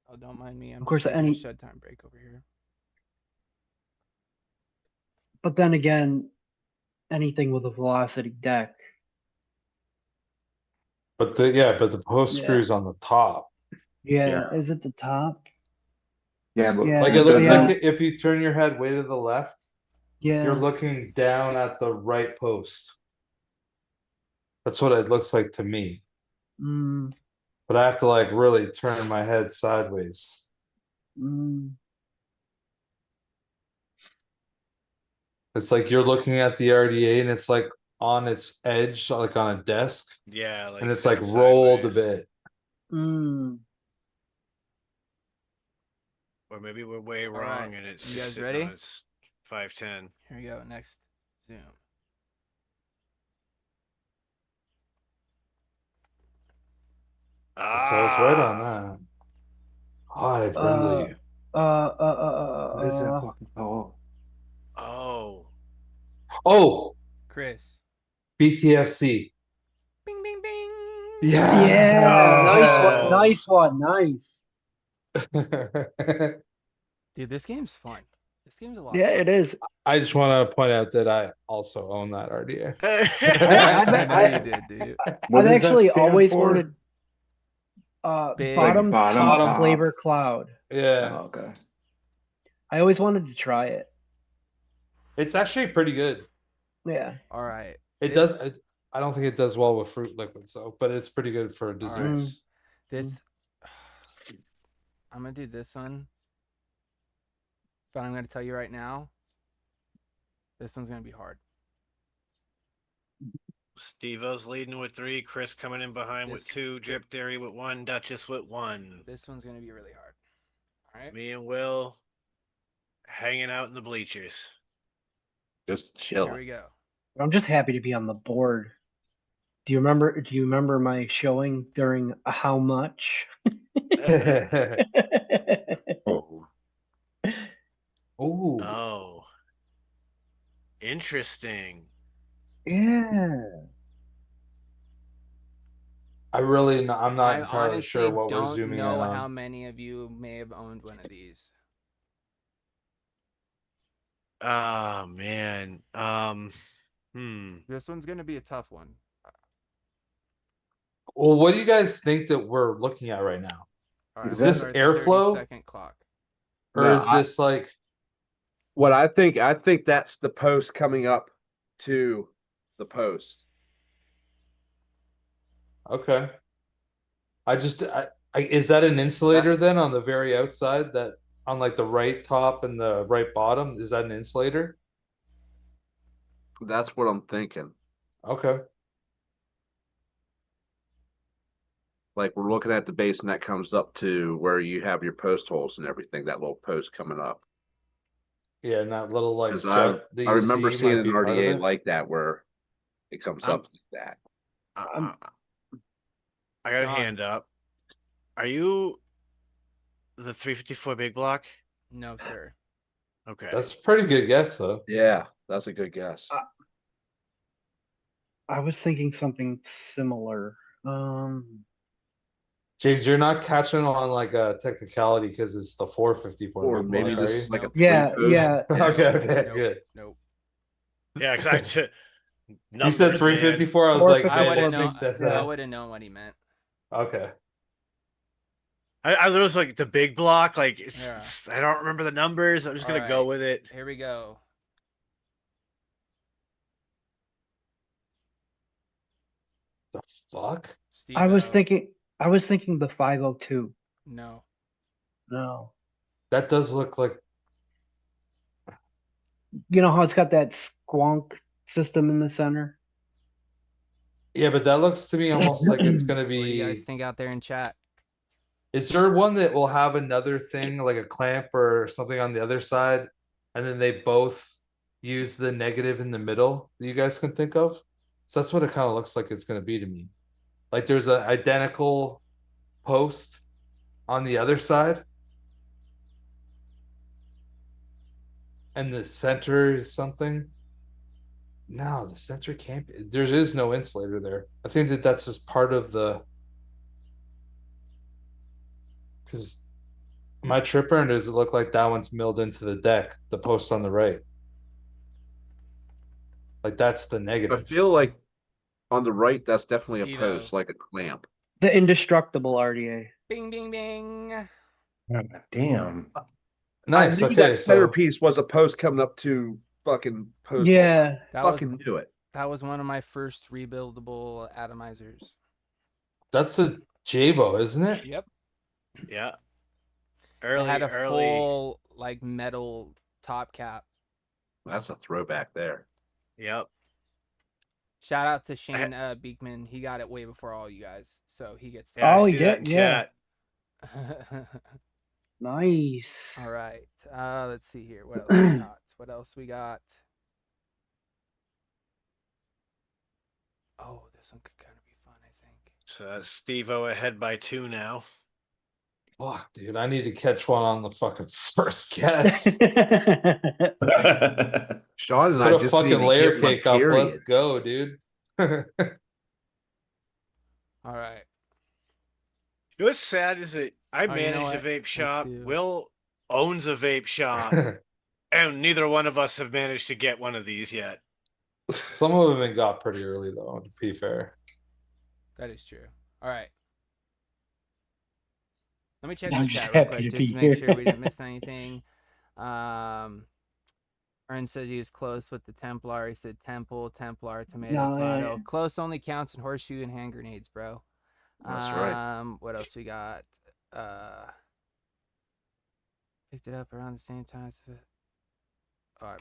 Oh, don't mind me. I'm Of course, just taking a any- shed time break over here. But then again, anything with a velocity deck. But the post Yeah. screw's on the top. Yeah. Yeah. Is it the top? Yeah, but Yeah. Like it looks Yeah. like if you turn your head way to the left, Yeah. you're looking down at the right post. That's what it looks like to me. Mm, But I have to like really turn my head sideways. mm. It's like you're looking at the RDA and it's like on its edge, like on a desk, Yeah, like and it's set like rolled sideways. a bit. Mm. Or maybe we're way All wrong right. and it's You just guys sitting ready? on its 510. Here we go. Next zoom. So I was right on Ah, that. Hi, Brinley. What is that Uh. fucking oh oh. Oh, Chris. BTFC. Bing, bing, bing. Yeah. Yeah. Nice one. Oh. Nice one. Nice. Dude, this game's fun. This game's a lot Yeah, of fun. it is. I just want to point out that I also own that RDA. I know you did, dude. What I've does that actually stand always for? wanted Big. bottom, Like bottom, top top. flavor cloud. Yeah, Oh, okay. I always wanted to try it. it's actually pretty good. Yeah. All right. It This- does. I don't think it does well with fruit liquids though, but it's pretty good for desserts. This. I'm going to do this one. But I'm going to tell you right now. This one's going to be hard. Steve-O's leading with 3, Chris coming in behind with This- 2, Drip Dairy with 1, Duchess with 1. This one's going to be really hard. All right. Me and Will hanging out in the bleachers. Just Here chilling. we go. I'm just happy to be on the board. Do you remember my showing during How Much? Oh, Oh, Oh. Interesting. Yeah. I'm not I entirely honestly sure what we're don't zooming in know on. how many of you may have owned one of these. Oh man. This one's going to be a tough one. Well, what do you guys think that we're looking at right now? All right, Is we'll this start the airflow? 30-second clock. Or No, is this like What I think that's the post coming up to the post. okay? I is that an insulator then on the very outside that on like the right top and the right bottom? Is that an insulator? That's what I'm thinking. Okay. Like we're looking at the base and that comes up to where you have your post holes and everything, that little post coming up. Yeah, and that little like 'Cause jut that I you remember see seeing might an be part of RDA it. like that where it comes I'm- up like that. I got a Sean. hand up. Are you the 354 big block? No, sir. Okay. That's a pretty good guess though. Yeah, that's a good guess. I was thinking something similar. James, you're not catching on like a technicality because it's the 454 Or big maybe block, are just you? like a Nope. Yeah, three post. yeah. Okay, okay, Nope. good. Nope. Yeah, because You said 354. I was like, 454 I man, would have it known. makes sense. I would have known what he meant. Okay. I literally was like the big block. Like Yeah. I don't remember the numbers. I'm just gonna go Alright. with it. Here we go. The fuck? Steve. I was thinking the 502. No. No. That does look like. You know how it's got that squonk system in the center? Yeah, but that looks to me almost like it's gonna What do you guys be. think out there in chat? Is there one that will have another thing like a clamp or something on the other side, and then they both use the negative in the middle that you guys can think of? So that's what it kind of looks like it's gonna be to me. Like there's an identical post on the other side, and the center is something. No, the center can't be. There is no insulator there. I think that that's just part of the. Because am I tripping, or does it look like that one's milled into the deck, the post on the right? Like that's the I negative. feel like on the right, that's definitely a Steve-O. post, like a clamp. The indestructible RDA. Bing, bing, bing. Damn. Nice. I knew Okay, that center so piece was a post coming up to fucking post. Yeah. That was Fucking knew it. that was one of my first rebuildable atomizers. that's a Jabo, isn't it? Yep. Yeah. It had a Early. full like metal top cap. That's a throwback there. Yep. Shout out to Shane Beekman. He got it way before all you guys, so he gets. Yeah, Oh, I he see that in did? Yeah. chat. Nice. All right. Let's see here. What else we got? What else we got? Oh, this one could kind of be fun, I think. So that's Steve-O ahead by 2 now. Fuck, dude, I need to catch one on the fucking first guess. Sean and Put I a just fucking need to layer get one, cake up. Let's period. go, dude. All right. You know what's sad is that I Oh, you know managed a what? vape Let's shop. do- Will owns a vape shop, and neither one of us have managed to get one of these yet. Some of them got pretty early though, to be fair. That is true. All right. Let me check I'm the just chat real happy quick to just be to make here. sure we didn't miss anything. Ern said he was close with the Templar. He said Temple, Templar, tomato, No, tomato. yeah. Close only counts in horseshoe and hand grenades, bro. That's right. What else we got? Picked it up around the same time. To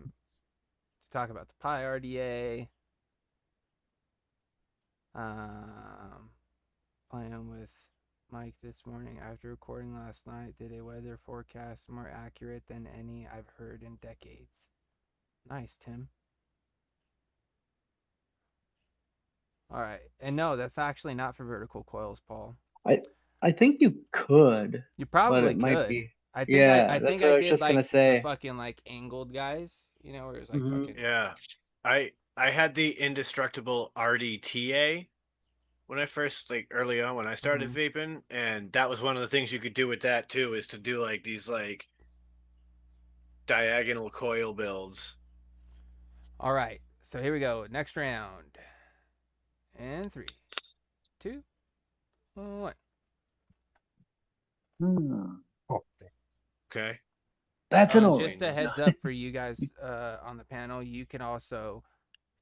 talk about the Pi RDA. Playing with Mike this morning after recording last night. Did a weather forecast more accurate than any I've heard in decades. Nice, Tim. All right. And no, that's actually not for vertical coils, Paul. I think you could, You but probably it might could. be. I think Yeah, I that's think what I I was did just gonna like the say. fucking like angled guys, you know, where it was like Mhm. fucking Yeah. I had the indestructible RDTA when I first, like, early on when I started vaping, and that was one of the things you could do with that too, is to do like these like diagonal coil builds. All right. So here we go. Next round. And 3, 2, 1. Hmm. Okay. That's Oh, annoying. Just a heads up for you guys on the panel. You can also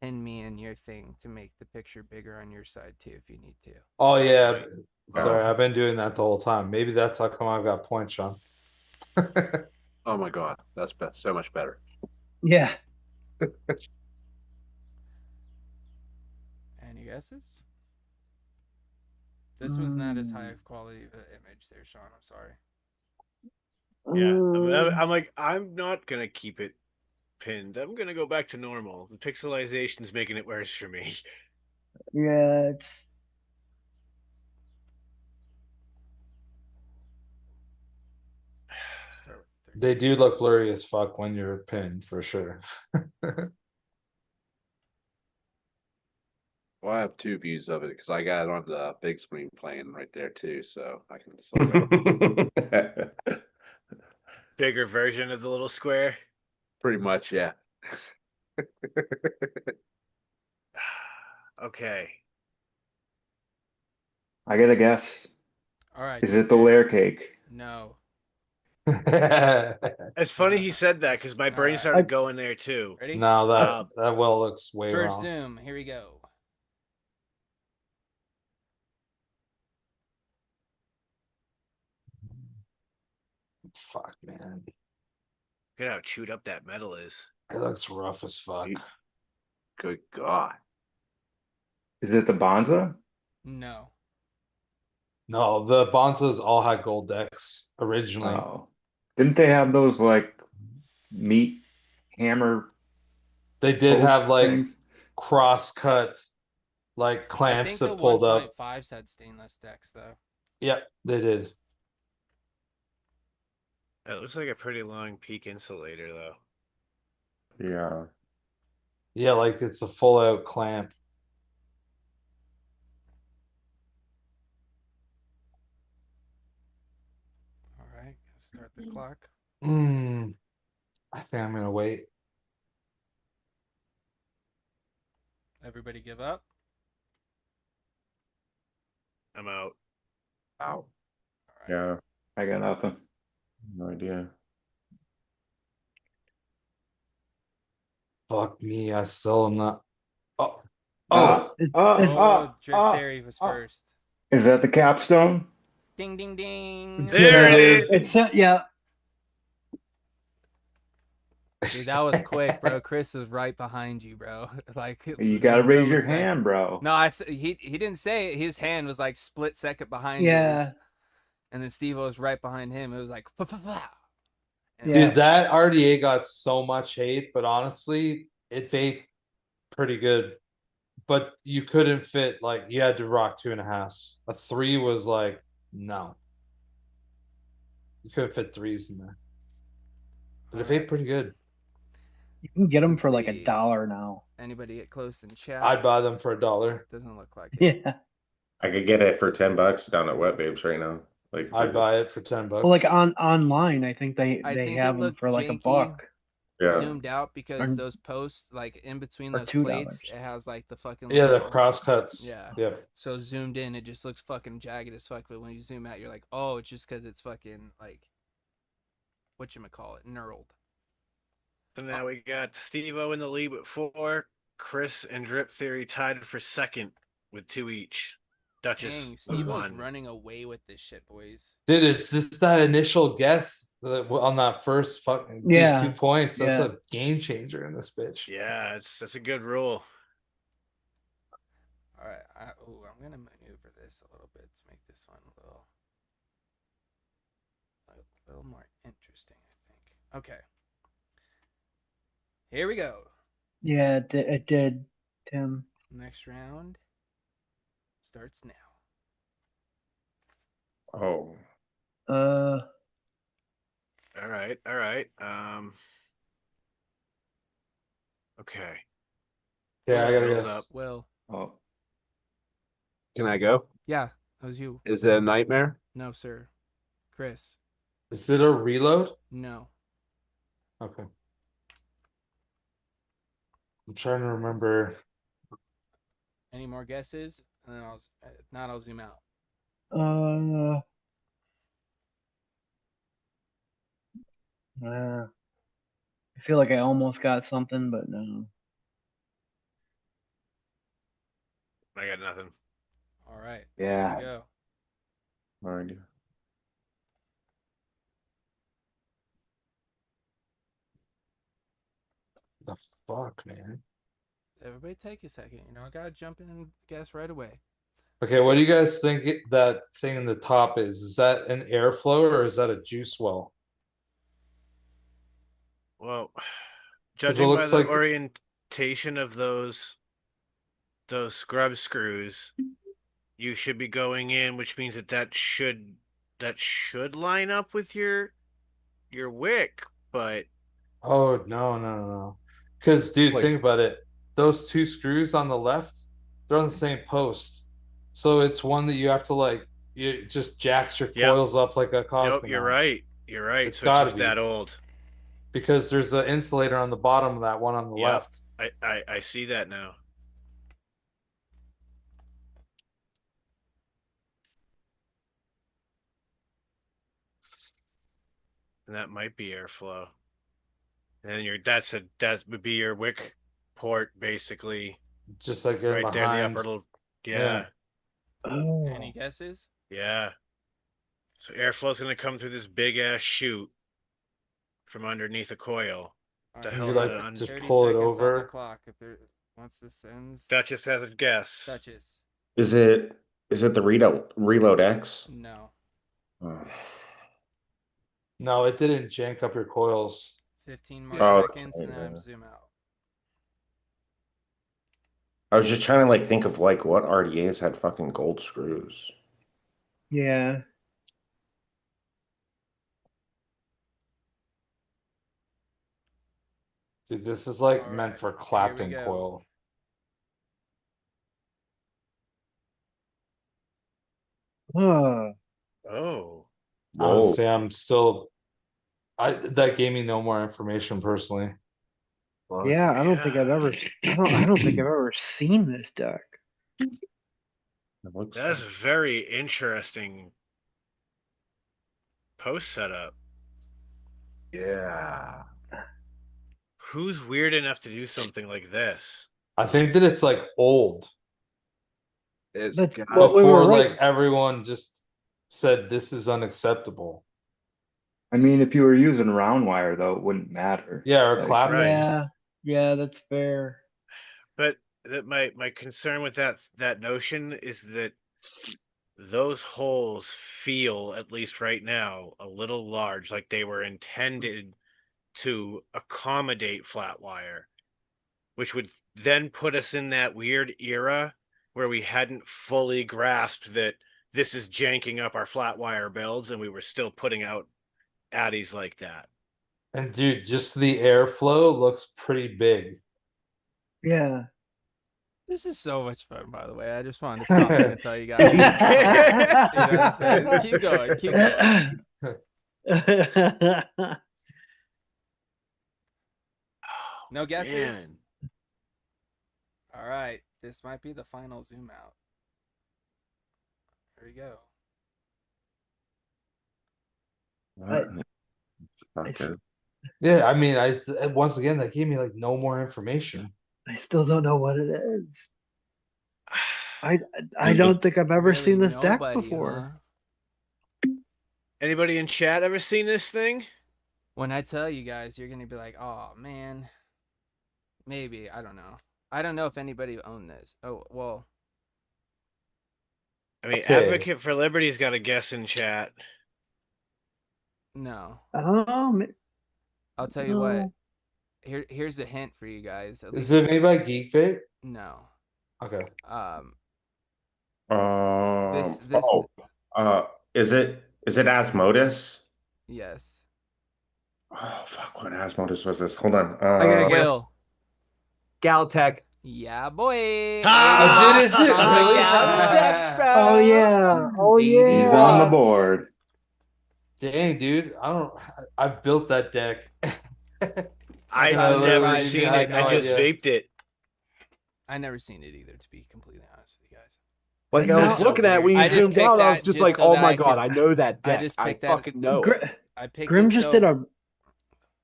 pin me in your thing to make the picture bigger on your side too if you need to. Oh yeah. Right. Sorry, I've been doing that the whole time. Maybe that's how come I've got points, Sean. Oh my god, that's so much better. Yeah. Any guesses? This was not as high of quality of an image there, Sean. I'm sorry. Yeah. I'm like, I'm not gonna keep it pinned. I'm gonna go back to normal. The pixelization's making it worse for me. Yeah, it's Start with 13. They do look blurry as fuck when you're pinned, for sure. Well, I have 2 views of it because I got it on the big screen playing right there too, so I can just look at it. Bigger version of the little square. Pretty much, yeah. Okay. I get a guess. All right. Is it the layer cake? No. It's funny he said that because my brain Alright. started going there too. Ready? No, that well looks way First wrong. zoom. Here we go. Fuck, man. Look at how chewed up that metal is. It looks rough as fuck. Good God. Is it the Bonza? No. No, the Bonzas all had gold decks originally. Oh, didn't they have those like meat hammer They did post have like things? cross-cut like I clamps think the that pulled up. 1.5s had stainless decks though. Yep, they did. It looks like a pretty long peak insulator, though. Yeah. Yeah, like it's a full out clamp. All right, start the clock. I think I'm gonna wait. Everybody give up. I'm out. Ow. All right. Yeah. I got nothing. No idea. Fuck me, I still am not. Oh, Ah, oh, Oh, Drip ah, Theory was ah. first. Is that the capstone? Ding ding ding. There it It's is. yeah. Dude, that was quick, bro. Chris was right behind you, bro. Like You gotta raise your millisecond. hand, bro. No, he didn't say it. His hand was like split second behind Yeah. yours, and then Steve was right behind him. It was like, "Fa-fa-fa." And Yeah. Dude, that RDA got so much hate, but honestly, it vaped pretty good. But you couldn't fit, like, you had to rock 2.5s. A 3 was like, no. You couldn't fit 3s in there. But it All right. vaped pretty good. You can get them Let's for like see. $1 now. Anybody get close in chat? I'd buy them for $1. Doesn't look like it. Yeah. I could get it for $10 down at Wet Babes right now. Like I'd buy it for $10. Well, like online, I think they I think it have them looked for like janky. $1. Yeah. Zoomed out because Or- those posts, like in between or those $2. plates, it has like the fucking Yeah, the little- cross cuts. Yeah. Yep. So zoomed in, it just looks fucking jagged as fuck. But when you zoom out, you're like, oh, it's just because it's fucking like, whatchamacallit, knurled. So now we got Steve-O in the lead with 4. Chris and Drip Theory tied for second with 2 each. Duchess Dang, with Steve was 1. running away with this shit, boys. Dude, it's just that initial guess on that first fucking dude, Yeah. 2 points. That's Yeah. a game changer in this bitch. Yeah, that's a good rule. All right, I'm gonna maneuver this a little bit to make this one a little more interesting, I think. Okay, here we go. Yeah, it did, Tim. Next round starts now. Oh. All right. Okay. Yeah, I gotta Wheels guess. up. Will, Oh, Can I go? yeah, that was you. Is it a nightmare? No, sir. Chris, Is it a reload? no. Okay. I'm trying to remember. Any more guesses? And then if not, I'll zoom out. I feel like I almost got something, but no. I got nothing. All right. yeah. Here we go. No idea. The fuck, man. Everybody take a second. I gotta jump in and guess right away. Okay, what do you guys think that thing in the top is? Is that an airflow or is that a juice well? Well, judging by looks the like- orientation of those scrub screws, you should be going in, which means that should line up with your wick, but Oh, no. Because, dude, Wait. think about it. Those 2 screws on the left, they're on the same post. So it's one that you have to, like, it just jacks your Yep. coils up like a no, cosmonaut. you're right. You're right. It's So it's gotta just be. that old. Because there's an insulator on the bottom of that one on the Yep. left. I see that now. And that might be airflow. And then that would be your wick port, basically, Just like in right there in the behind. upper little. Yeah. Yeah. Oh. Any guesses? Yeah. So airflow's gonna come through this big ass chute from underneath a coil. The Alright, hell You is like un- just 30 pull it seconds on the over. clock. If there once this ends, Duchess has a guess. Duchess. Is it the reload X? No. Oh. No, it didn't jank up your coils. 15 more Oh, seconds, and then yeah. I'm zoom out. I was just trying to like think of like what RDAs had fucking gold screws. Yeah. Dude, this is like All meant right, for here we Clapton go. coil. Oh. Whoa. Honestly, I'm still. That gave me no more information personally. But Yeah, I don't think I've Yeah. ever. I don't think I've ever seen this deck. It looks That's a very interesting post setup. yeah, Who's weird enough to do something like this? I think that it's like old. It's That's got- what we were Before right. like everyone just said this is unacceptable. I mean, if you were using round wire though, it wouldn't matter. Yeah, or Like, Clapton. Right. Yeah, yeah, that's fair. But that my concern with that notion is that those holes feel, at least right now, a little large, like they were intended to accommodate flat wire, which would then put us in that weird era where we hadn't fully grasped that this is janking up our flat wire builds and we were still putting out addies like that. And dude, just the airflow looks pretty big. Yeah. This is so much fun, by the way. I just wanted to pop in and tell you guys. This is hilarious. You know what I'm saying? Keep going. Keep going. No guesses? Man. All right. This might be the final zoom out. Here we go. not good. Yeah, I mean, once again that gave me like no more information. I still don't know what it is. I Really? don't think I've ever Really seen this deck nobody, before. huh? Anybody in chat ever seen this thing? When I tell you guys, you're gonna be like, "Oh man, maybe." I don't know. I don't know if anybody owned this. Oh well. I mean, Okay. Advocate for Liberty's got a guess in chat. No. I'll tell you what. Here's a hint for you guys. At Is least it made by Geek Vape? no. Okay. This Is it Asmodus? yes. Oh fuck, what Asmodus was this? Hold on. I gotta guess. Will. Galtech. Yeah, boy. Ah! 80 watts Did it? on the Really? Galtech, bro. Oh yeah. Oh He's yeah. on the board. Dang, dude. I've built that deck. I've No, never I seen had it. I no just idea. vaped it. I never seen it either, to be completely honest with you guys. Like I That was is so looking at it when weird. you I just zoomed picked out, I was that just just like, so oh that my I god, could- I know that I deck. just I picked that- fucking know it. I picked Grim it just so- did a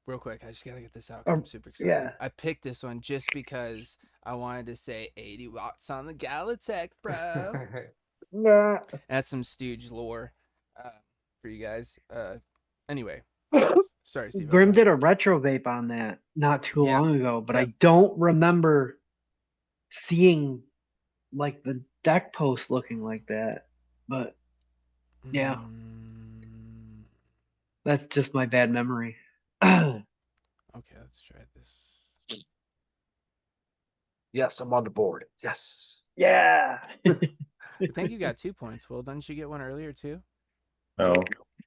real quick. I just gotta get this out. 'Cause I'm super excited. yeah. I picked this one just because I wanted to say 80 watts on the Galtech, bro. Nah. That's some stooge lore for you guys. Anyway, sorry, Steve. Grim did a retro vape on that not too Yeah. long ago, but Yeah. I don't remember seeing like the deck post looking like that. But yeah. Mm, that's just my bad memory. okay, let's try this. Yes, I'm on the board. Yes. Yeah. I think you got 2 points, Will. Didn't you get one earlier too? No.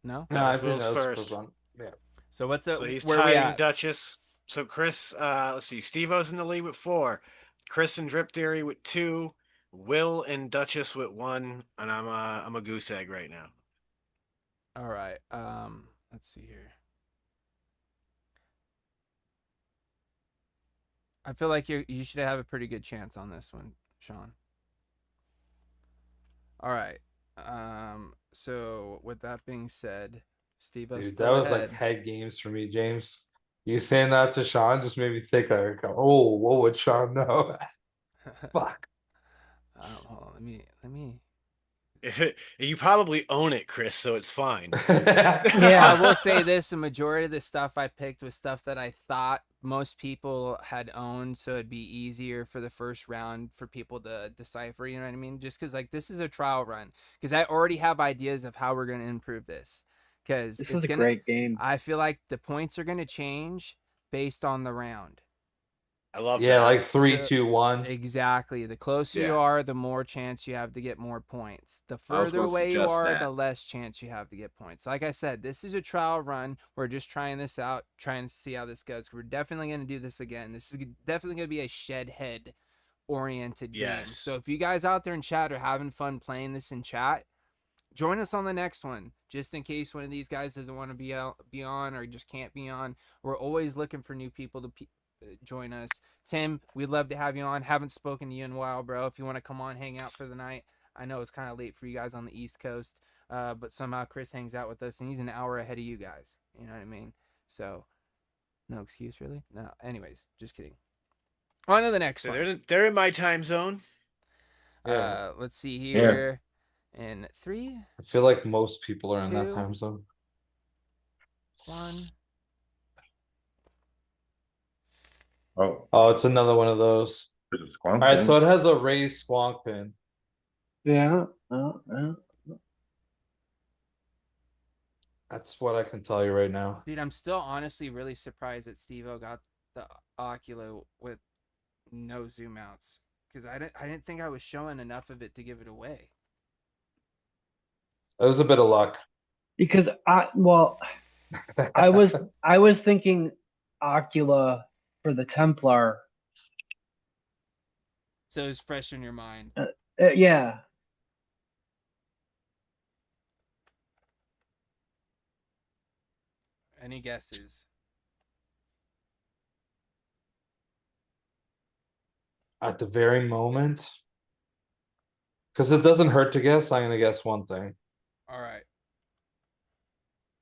No. No, I was think Will's that was first. one. Yeah. So what's up? So he's where we tying at? Duchess. So Chris, let's see. Steve-O's in the lead with 4. Chris and Drip Theory with 2. Will and Duchess with 1. And I'm a goose egg right now. All right. Let's see here. I feel like you should have a pretty good chance on this one, Sean. All right. So with that being said, Steve, Dude, that was like head games for me, James. You saying that to Sean just made me think like, oh, what would Sean know? Fuck. Hold on, let me You probably own it, Chris, so it's fine. I will say this: the majority of the stuff I picked was stuff that I thought most people had owned, so it'd be easier for the first round for people to decipher. You know what I mean? Just because like this is a trial run, because I already have ideas of how we're going to improve this. Because This is a great game. I feel like the points are going to change based on the round. I love Yeah, that. like 3, So- 2, 1. Exactly. The closer you Yeah. are, the more chance you have to get more points. The I was further gonna away you suggest are, that. the less chance you have to get points. Like I said, this is a trial run. We're just trying this out, trying to see how this goes. We're definitely going to do this again. This is definitely going to be a shed head oriented game. Yes. So if you guys out there in chat are having fun playing this in chat, join us on the next one, just in case one of these guys doesn't want to be on or just can't be on. We're always looking for new people to join us. Tim, we'd love to have you on. Haven't spoken to you in a while, bro. If you want to come on, hang out for the night. I know it's kind of late for you guys on the East Coast, but somehow Chris hangs out with us, and he's an hour ahead of you guys. You know what I mean? So, no excuse, really? No. Anyways, just kidding. On to the next So one. they're in my time zone. Yeah. Let's see here. In 3, I feel like most people are in that 2, time zone. 1. Oh, It's another one of those. there's a All squonk right, pin. so it has a raised squonk pin. Yeah. That's what I can tell you right now. Dude, I'm still honestly really surprised that Steve-O got the Oculo with no zoom outs, because I didn't think I was showing enough of it to give it away. It was a bit of luck. Because I was thinking Ocula for the Templar. So it's fresh in your mind. Yeah. Any guesses? At the very moment. Because it doesn't hurt to guess, I'm gonna guess one thing. All right.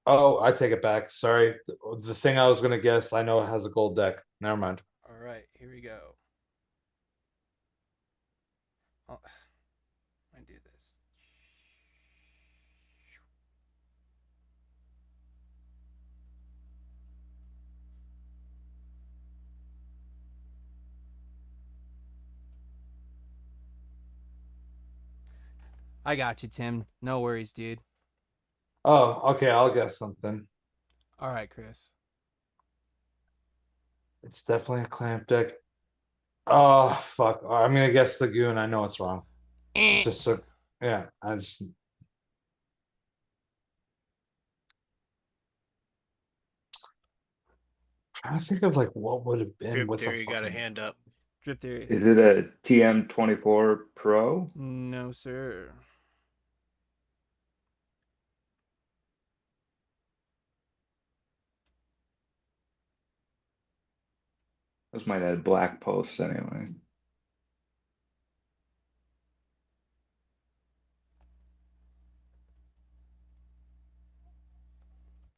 Oh, I take it back. Sorry. The thing I was gonna guess, I know it has a gold deck. Never mind. All right. Here we go. Oh, I do this. I got you, Tim. No worries, dude. Oh, okay, I'll guess something. All right, Chris. It's definitely a clamp deck. Oh, fuck. I'm gonna guess the goon. I know it's wrong. Just so, yeah, I just. Trying to think of like what would have been Drip with Theory a got a fucking- hand up. Drip Theory. Is it a TM24 Pro? No, sir. Those might have black posts anyway.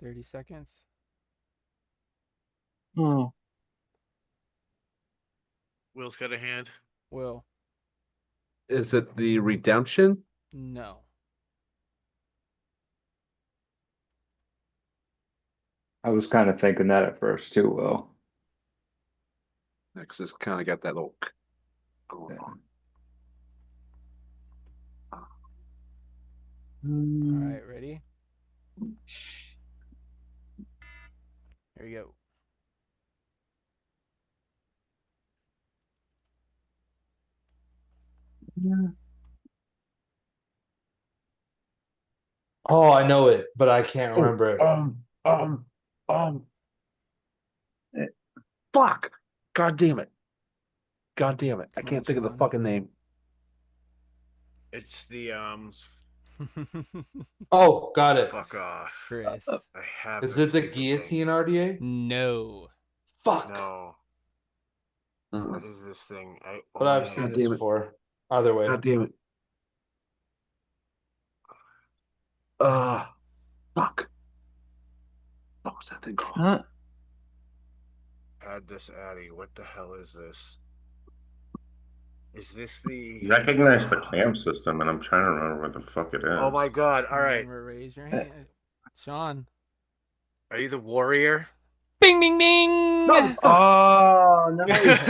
$30 seconds. Hmm. Will's got a hand. Will. Is it the Redemption? No. I was kind of thinking that at first too, Will. Next, it's kind of got that little going Yeah. on. All right, ready? Here we go. Oh, I know it, but I can't remember it. Fuck. God damn it. God damn it. I Come can't on, think of the Sean. fucking name. It's the Oh, got it. fuck off. Chris. I have. Is this it the stupid thing. guillotine RDA? No. Fuck. No. Uh, What is this thing? But I've my seen hand. this damn it. before. Either way. God damn it. Fuck. What was that thing It's called? not. Had this Addy. What the hell is this? Is this the? Recognize the clamp system, and I'm trying to remember what the fuck it is. Oh my god! All right, Remember, raise your hand, Sean. are you the warrior? Bing, bing, bing. Oh, nice.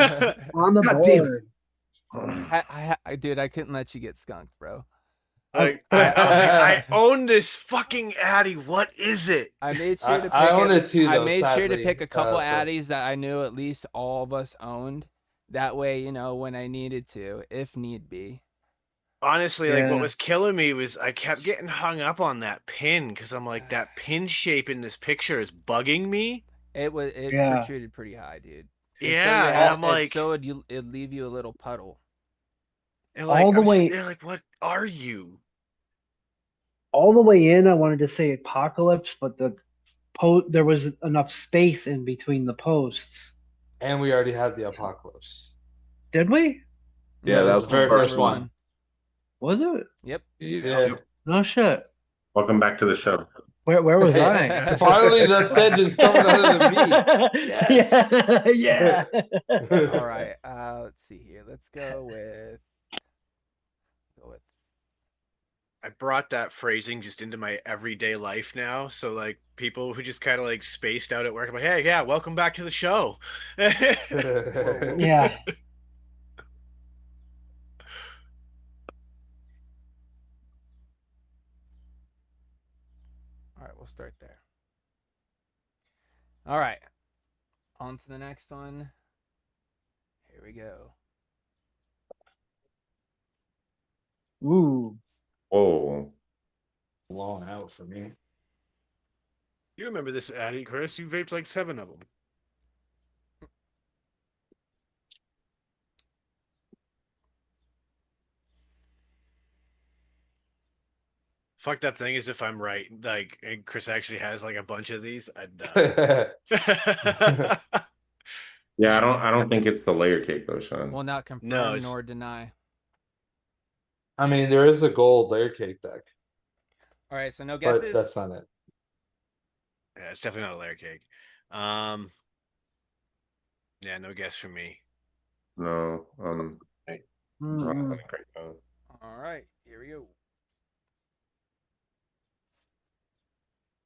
On the God damn it. board. Dude, I couldn't let you get skunked, bro. Like I was like, I own this fucking Addy. What is it? I made sure to pick I own it too, I though, made sure to sadly. pick a couple So- Addies that I knew at least all of us owned. That way, you know, when I needed to, if need be. Honestly, like what Yeah. was killing me was I kept getting hung up on that pin because I'm like, that pin shape in this picture is bugging me. It Yeah. protruded pretty high, dude. Yeah, so and I'm like, it'd leave you a little puddle. and like all the I'm sitting way- there like, what are you? All the way in, I wanted to say apocalypse, but there was enough space in between the posts. And we already had the apocalypse. Did we? Yeah, No, that was the very number first one. Was it? Yep. Yeah. No shit. Welcome back to the show. Where was I? Finally, that said to someone other than me. Yes. Yeah. All right. Let's see here. Let's go with. I brought that phrasing just into my everyday life now. So like people who just kind of like spaced out at work, I'm like, hey, yeah, welcome back to the show. Yeah. All right, we'll start there. All right. On to the next one. Here we go. Ooh. Whoa. Blown out for me. You remember this, Addy, Chris? You vaped like 7 of them. Fucked up thing is if I'm right, like, and Chris actually has like a bunch of these, I'd die. Yeah, I don't think it's the layer cake though, Sean. Will not confirm No, it's- nor deny. I mean, there is a gold layer cake deck, All right, so no but guesses. that's not it. Yeah, it's definitely not a layer cake. Yeah, no guess from me. No. Mm. Right now. All right, here we go.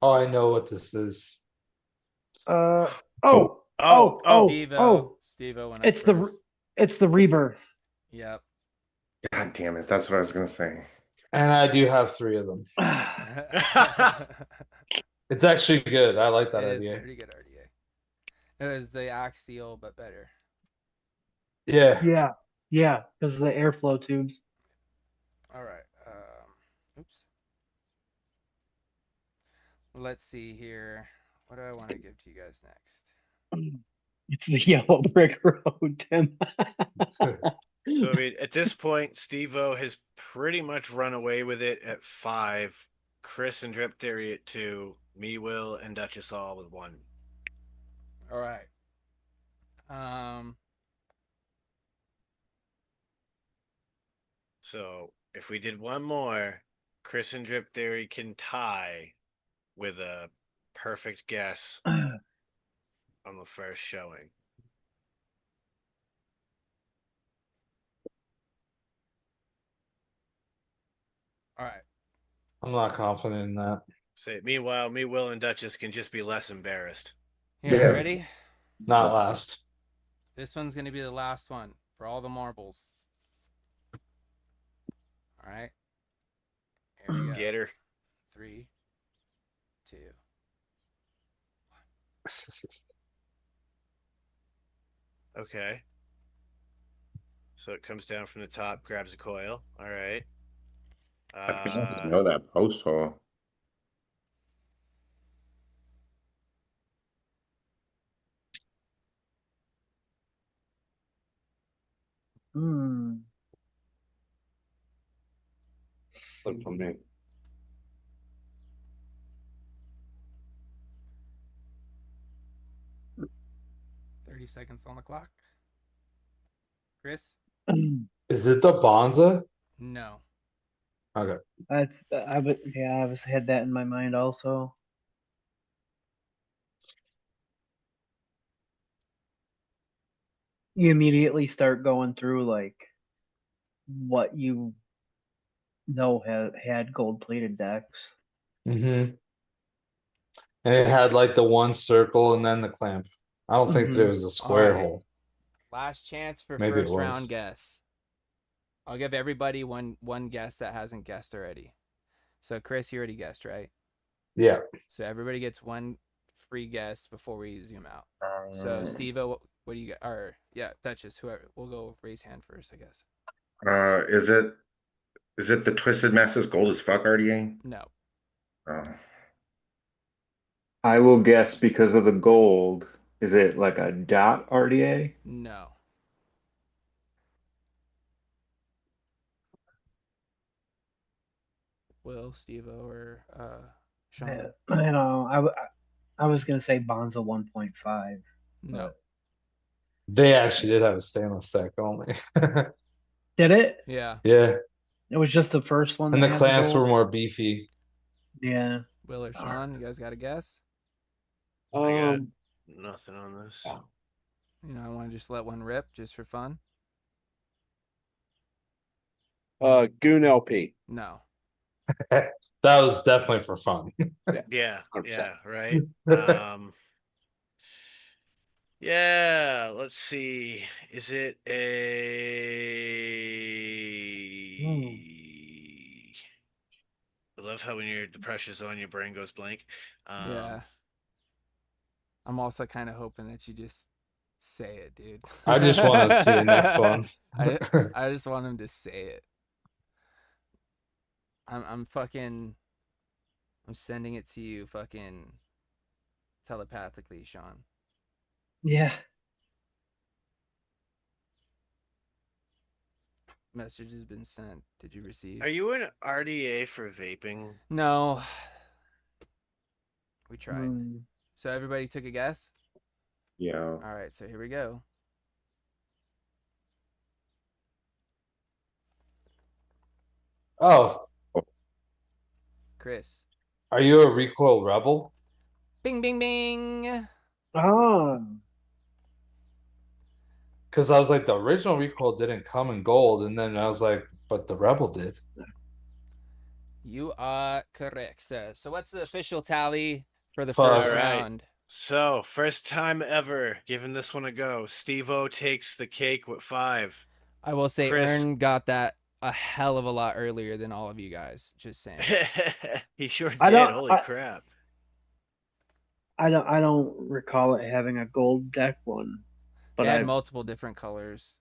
Oh, I know what this is. Oh. Steve-O went up It's the first. it's the rebirth. Yep. God damn it. That's what I was gonna say. And I do have 3 of them. It's actually good. I like that It is idea. pretty good RDA. It was the Axial, but better. Yeah. Yeah, because of the airflow tubes. All right. Oops. Let's see here. What do I want to give to you guys next? It's the yellow brick road, Tim. So I mean, at this point, Steve-O has pretty much run away with it at 5. Chris and Drip Theory at 2. Me, Will, and Duchess all with 1. All right. So if we did one more, Chris and Drip Theory can tie with a perfect guess on the first showing. All right. I'm not confident in that. Say, meanwhile, me, Will, and Duchess can just be less embarrassed. Here, Yeah. ready? Not last. This one's gonna be the last one for all the marbles. All right. Here we go. Get her. 3, 2. Okay. So it comes down from the top, grabs a coil. All right. I know that post hole. Hmm. Look for me. Ooh. 30 seconds on the clock. Chris? Is it the Bonza? No. Okay. I was had that in my mind also. You immediately start going through like what you know had gold plated decks. Mm-hmm. And it had like the one circle and then the clamp. I don't think there Mhm. was a square Alright. hole. Last chance for Maybe it first round was. guess. I'll give everybody one guess that hasn't guessed already. So Chris, you already guessed, right? Yeah. So everybody gets one free guess before we zoom out. So Steve, what do you got? Or yeah, Duchess, whoever. We'll go raise hand first, I guess. Is it the Twisted Masters Gold as Fuck RDA? No. Oh. I will guess because of the gold. Is it like a dot RDA? No. Will, Steve, or Sean? I don't know. I was gonna say Bonza 1.5. No. They actually did have a stainless stack only. Did it? Yeah. Yeah. It was just the first one And that the had clamps gold? were more beefy. Yeah. Will or Sean, you guys got a guess? I got nothing on this. You know, I want to just let one rip just for fun. Goon LP. No. That was definitely for fun. Yeah, 100%. yeah, right. Yeah, let's see. Is it I love how when your the pressure's on, your brain goes blank. Yeah. I'm also kind of hoping that you just say it, dude. I just want to see the next one. I just want him to say it. I'm sending it to you fucking telepathically, Sean. Yeah. Message has been sent. Did you receive? Are you an RDA for vaping? No. We tried. Mm. So everybody took a guess? Yeah. All right, so here we go. Oh, Chris. are you a recoil rebel? Bing, bing, bing. Oh. Because I was like, the original recoil didn't come in gold, and then I was like, but the rebel did. You are correct, sir. So what's the official tally for the Fuck. first All right. round? So, first time ever giving this one a go. Steve-O takes the cake with 5. I will say Chris. Ern got that a hell of a lot earlier than all of you guys. Just saying. He sure I did. don't- Holy I- crap. I don't recall it having a gold deck one. But They had I multiple different colors.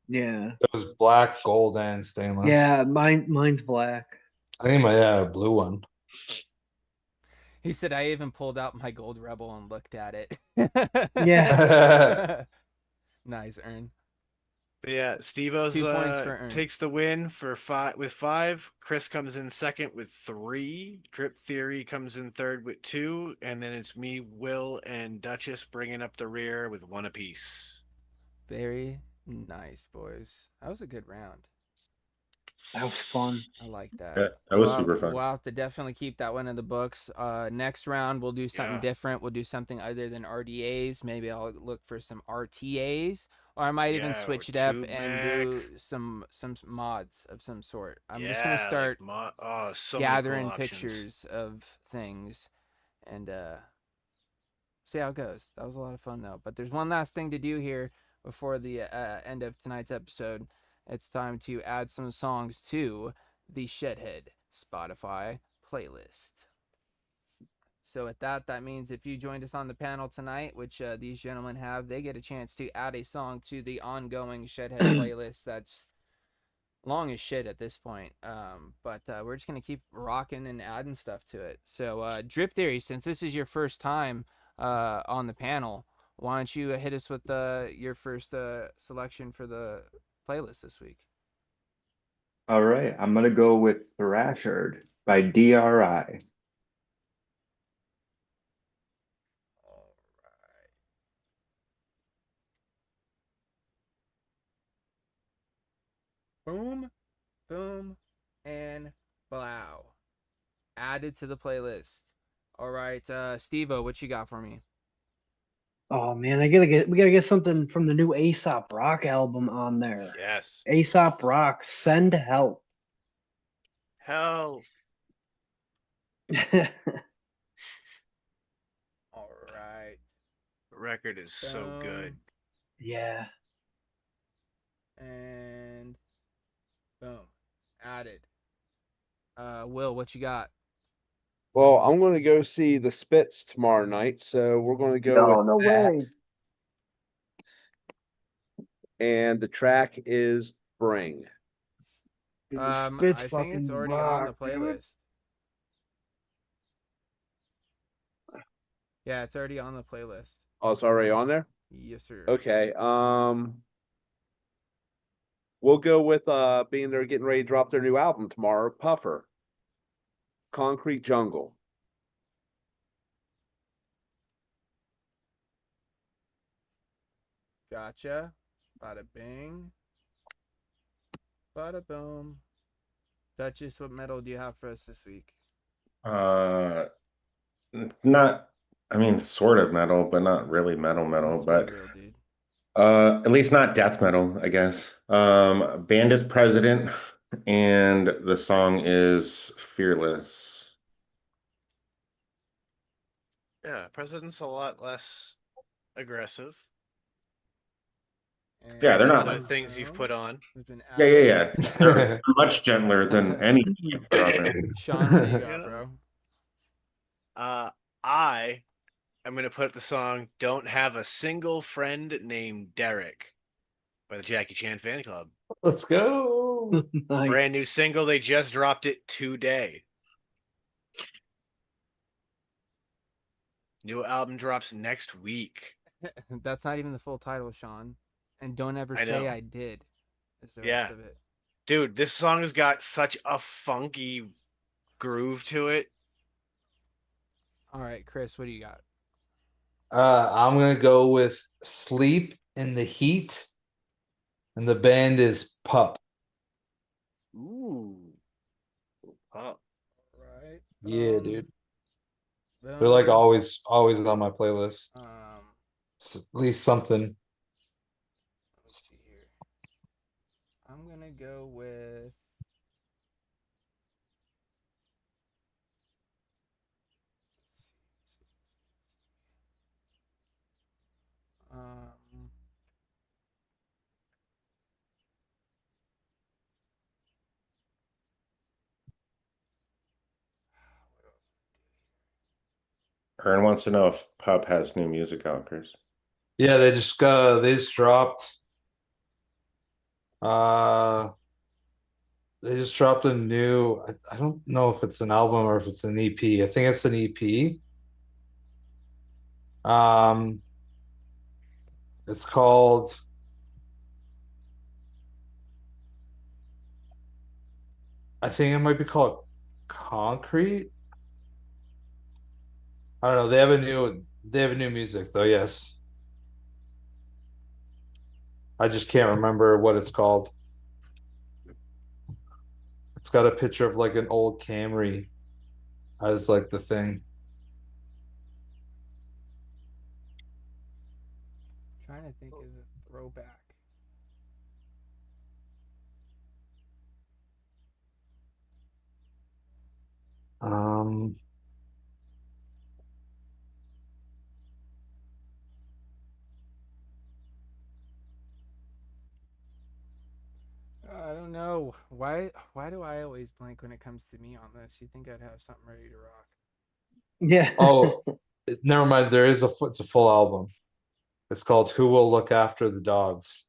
yeah. It was black, gold, and stainless. Yeah, mine's black. I think I had a blue one. He said I even pulled out my gold rebel and looked at it. Yeah. Nice, Ern. But yeah, Steve-O's 2 points for Ern. takes the win for 5 with 5. Chris comes in second with 3. Drip Theory comes in third with 2, and then it's me, Will, and Duchess bringing up the rear with 1 apiece. Very nice, boys. That was a good round. That was fun. I like that. Yeah, that was super fun. We'll have to definitely keep that one in the books. Next round we'll do something different. We'll do something other than RDAs. Maybe I'll look for some RTAs, or I might even Yeah, switch or it up Tube and Mac. do some mods of some sort. I'm just Yeah, gonna start like so gathering many cool options. pictures of things and see how it goes. That was a lot of fun though. But there's one last thing to do here before the end of tonight's episode. It's time to add some songs to the Shedhead Spotify playlist. So with that, that means if you joined us on the panel tonight, which these gentlemen have, they get a chance to add a song to the ongoing Shedhead playlist that's long as shit at this point. But we're just going to keep rocking and adding stuff to it. So Drip Theory, since this is your first time on the panel, why don't you hit us with your first selection for the playlist this week? All right, I'm gonna go with Thrashered by DRI. Boom, boom, and blow. Added to the playlist. All right, Steve-O, what you got for me? Oh man, we gotta get something from the new Aesop Rock album on there. Yes. Aesop Rock, Send Help. Hell. All right. The record is so good. Yeah. And boom, added. Will, what you got? Well, I'm going to go see the Spits tomorrow night, so we're going to go No, with no that. way. And the track is Bring. Dude, I Spitz think it's fucking already on the rock, dude. playlist. Yeah, it's already on the playlist. Oh, it's already on there? Yes, sir. Okay. We'll go with being they're getting ready to drop their new album tomorrow, Puffer. Concrete Jungle. Gotcha. Bada bing. Bada boom. Duchess, what metal do you have for us this week? Not, I mean, sort of metal, but not really metal, Let's but be real, dude. at least not death metal, I guess. Band is President, and the song is Fearless. Yeah, President's a lot less aggressive. Yeah, they're Some not. of the things you've put on. Yeah. They're much gentler than any. Sean, what do you You got, know? bro? I am gonna put the song "Don't Have a Single Friend Named Derek" by the Jackie Chan Fan Club. Let's go. Nice. Brand new single. They just dropped it today. New album drops next week. That's not even the full title, Sean. And don't ever I say know. I did. Is the Yeah. rest of it. Dude, this song has got such a funky groove to it. All right, Chris, what do you got? I'm gonna go with Sleep in the Heat, and the band is Pup. Ooh. Pop. Right. Yeah, dude. Boom. They're like always on my playlist. At least something. Let's see here. I'm gonna go with. Um. Ern wants to know if Pup has new music out, Chris. Yeah, they just dropped. They just dropped a new. I don't know if it's an album or if it's an EP. I think it's an EP. It's called. I think it might be called Concrete. I don't know. They have a new music though, yes. I just can't remember what it's called. It's got a picture of like an old Camry as like the thing. Trying to think of the throwback. I don't know. Why do I always blank when it comes to me on this? You think I'd have something ready to rock? Yeah. Oh, never mind. It's a full album. It's called Who Will Look After the Dogs.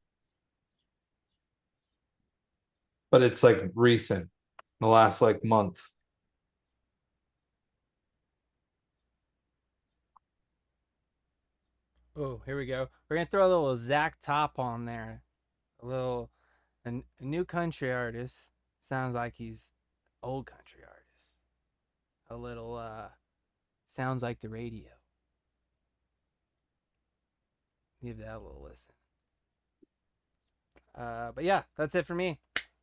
But it's like recent, the last like month. Oh, here we go. We're gonna throw a little Zach Top on there. A new country artist. Sounds like he's old country artist. A little sounds like the radio. Give that a little listen. But yeah, that's it for me.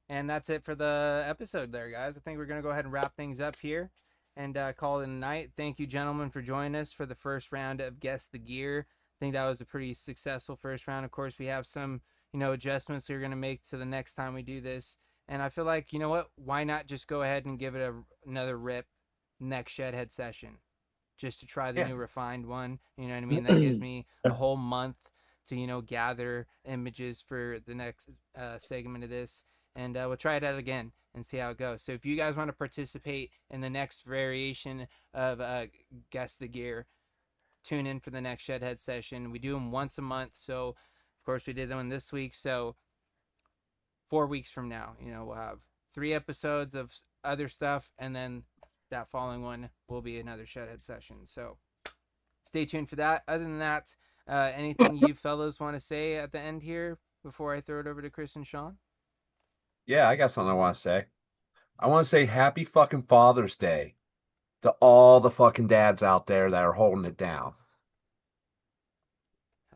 And that's it for the episode there, guys. I think we're going to go ahead and wrap things up here and call it a night. Thank you, gentlemen, for joining us for the first round of Guess the Gear. think that was a pretty successful first round. Of course, we have some, adjustments we're going to make to the next time we do this. And I feel like, you know what? Why not just go ahead and give it another rip next Shedhead session just to try the new refined one? You know what I mean? That gives me a whole month to, gather images for the next segment of this. And we'll try it out again and see how it goes. So if you guys want to participate in the next variation of Guess the Gear, tune in for the next Shedhead session. We do them once a month. So, of course, we did one this week. So 4 weeks from now, we'll have 3 episodes of other stuff. And then that following one will be another Shedhead session. So stay tuned for that. Other than that, anything you fellows want to say at the end here before I throw it over to Chris and Sean? Yeah, I got something I want to say. I want to say happy fucking Father's Day to all the fucking dads out there that are holding it down.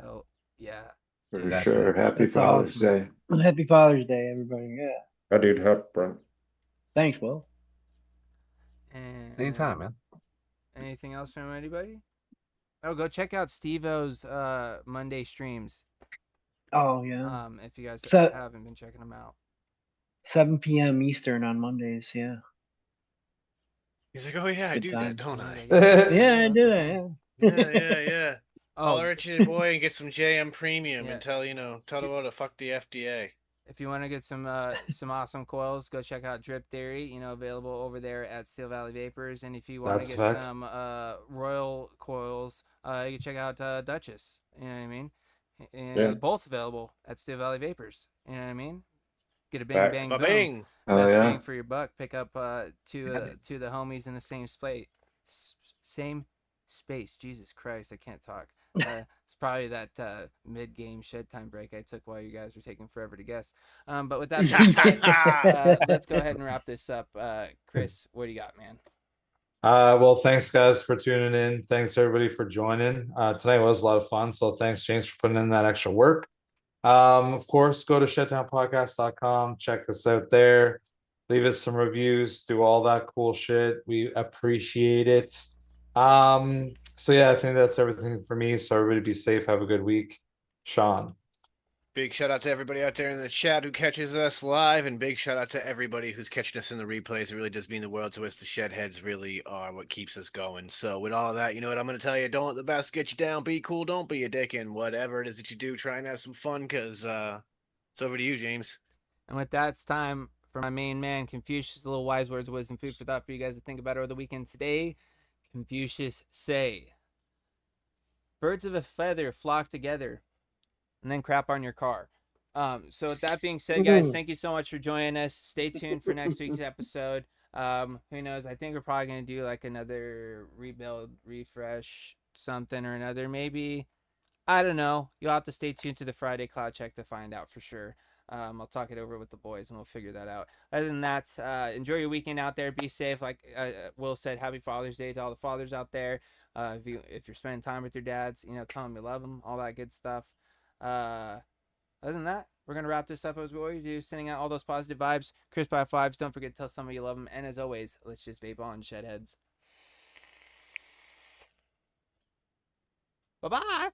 Hell yeah. For Dude, sure. Happy That's Father's awesome. Day. Happy Father's Day, everybody. Yeah. I dude, help, bro. Thanks, Will. And Anytime, man. anything else from anybody? Oh, go check out Steve-O's Monday streams. Oh, yeah. If you guys So- haven't been checking them out. 7 p.m. Eastern on Mondays. Yeah. He's like, oh yeah, I Good do time. that, don't I? Yeah, I do that. Yeah. Yeah. Oh, Holler at your boy and get some JM Premium Yeah. and tell the world to fuck the FDA. if you want to get some awesome coils, go check out Drip Theory. Available over there at Steel Valley Vapors. And if you want to That's get a fact. some Royal coils, you can check out Duchess. You know what I mean? And Yeah. both available at Steel Valley Vapors. You know what I mean? Get a bang Fact. bang boom. Ba-bing! Oh, Best yeah. bang for your buck. Pick up two of the homies in the same same space. Jesus Christ, I can't talk. It's probably that mid-game shed time break I took while you guys were taking forever to guess. But with that being said, let's go ahead and wrap this up. Chris, what do you got, man? Well, thanks guys for tuning in. Thanks everybody for joining. Tonight was a lot of fun. So thanks, James, for putting in that extra work. Of course, go to shedtimepodcast.com. Check us out there. Leave us some reviews, do all that cool shit. We appreciate it. So yeah, I think that's everything for me. So everybody be safe. Have a good week. Sean. Big shout out to everybody out there in the chat who catches us live, and big shout out to everybody who's catching us in the replays. It really does mean the world to us. The shed heads really are what keeps us going. So with all that, you know what I'm going to tell you? Don't let the best get you down. Be cool. Don't be a dick. And whatever it is that you do, try and have some fun, because it's over to you, James. And with that, it's time for my main man, Confucius, a little wise words of wisdom, food for thought for you guys to think about over the weekend. Today, Confucius say, birds of a feather flock together and then crap on your car. So with that being said, guys, thank you so much for joining us. Stay tuned for next week's episode. Who knows? I think we're probably going to do like another rebuild, refresh, something or another. Maybe. I don't know. You'll have to stay tuned to the Friday Cloud Check to find out for sure. I'll talk it over with the boys and we'll figure that out. Other than that, enjoy your weekend out there. Be safe. Like Will said, happy Father's Day to all the fathers out there. If you're spending time with your dads, tell them you love them, all that good stuff. Other than that, we're going to wrap this up as we always do, sending out all those positive vibes. Crisp high fives. Don't forget to tell somebody you love them. And as always, let's just vape on, Shedheads. Bye-bye.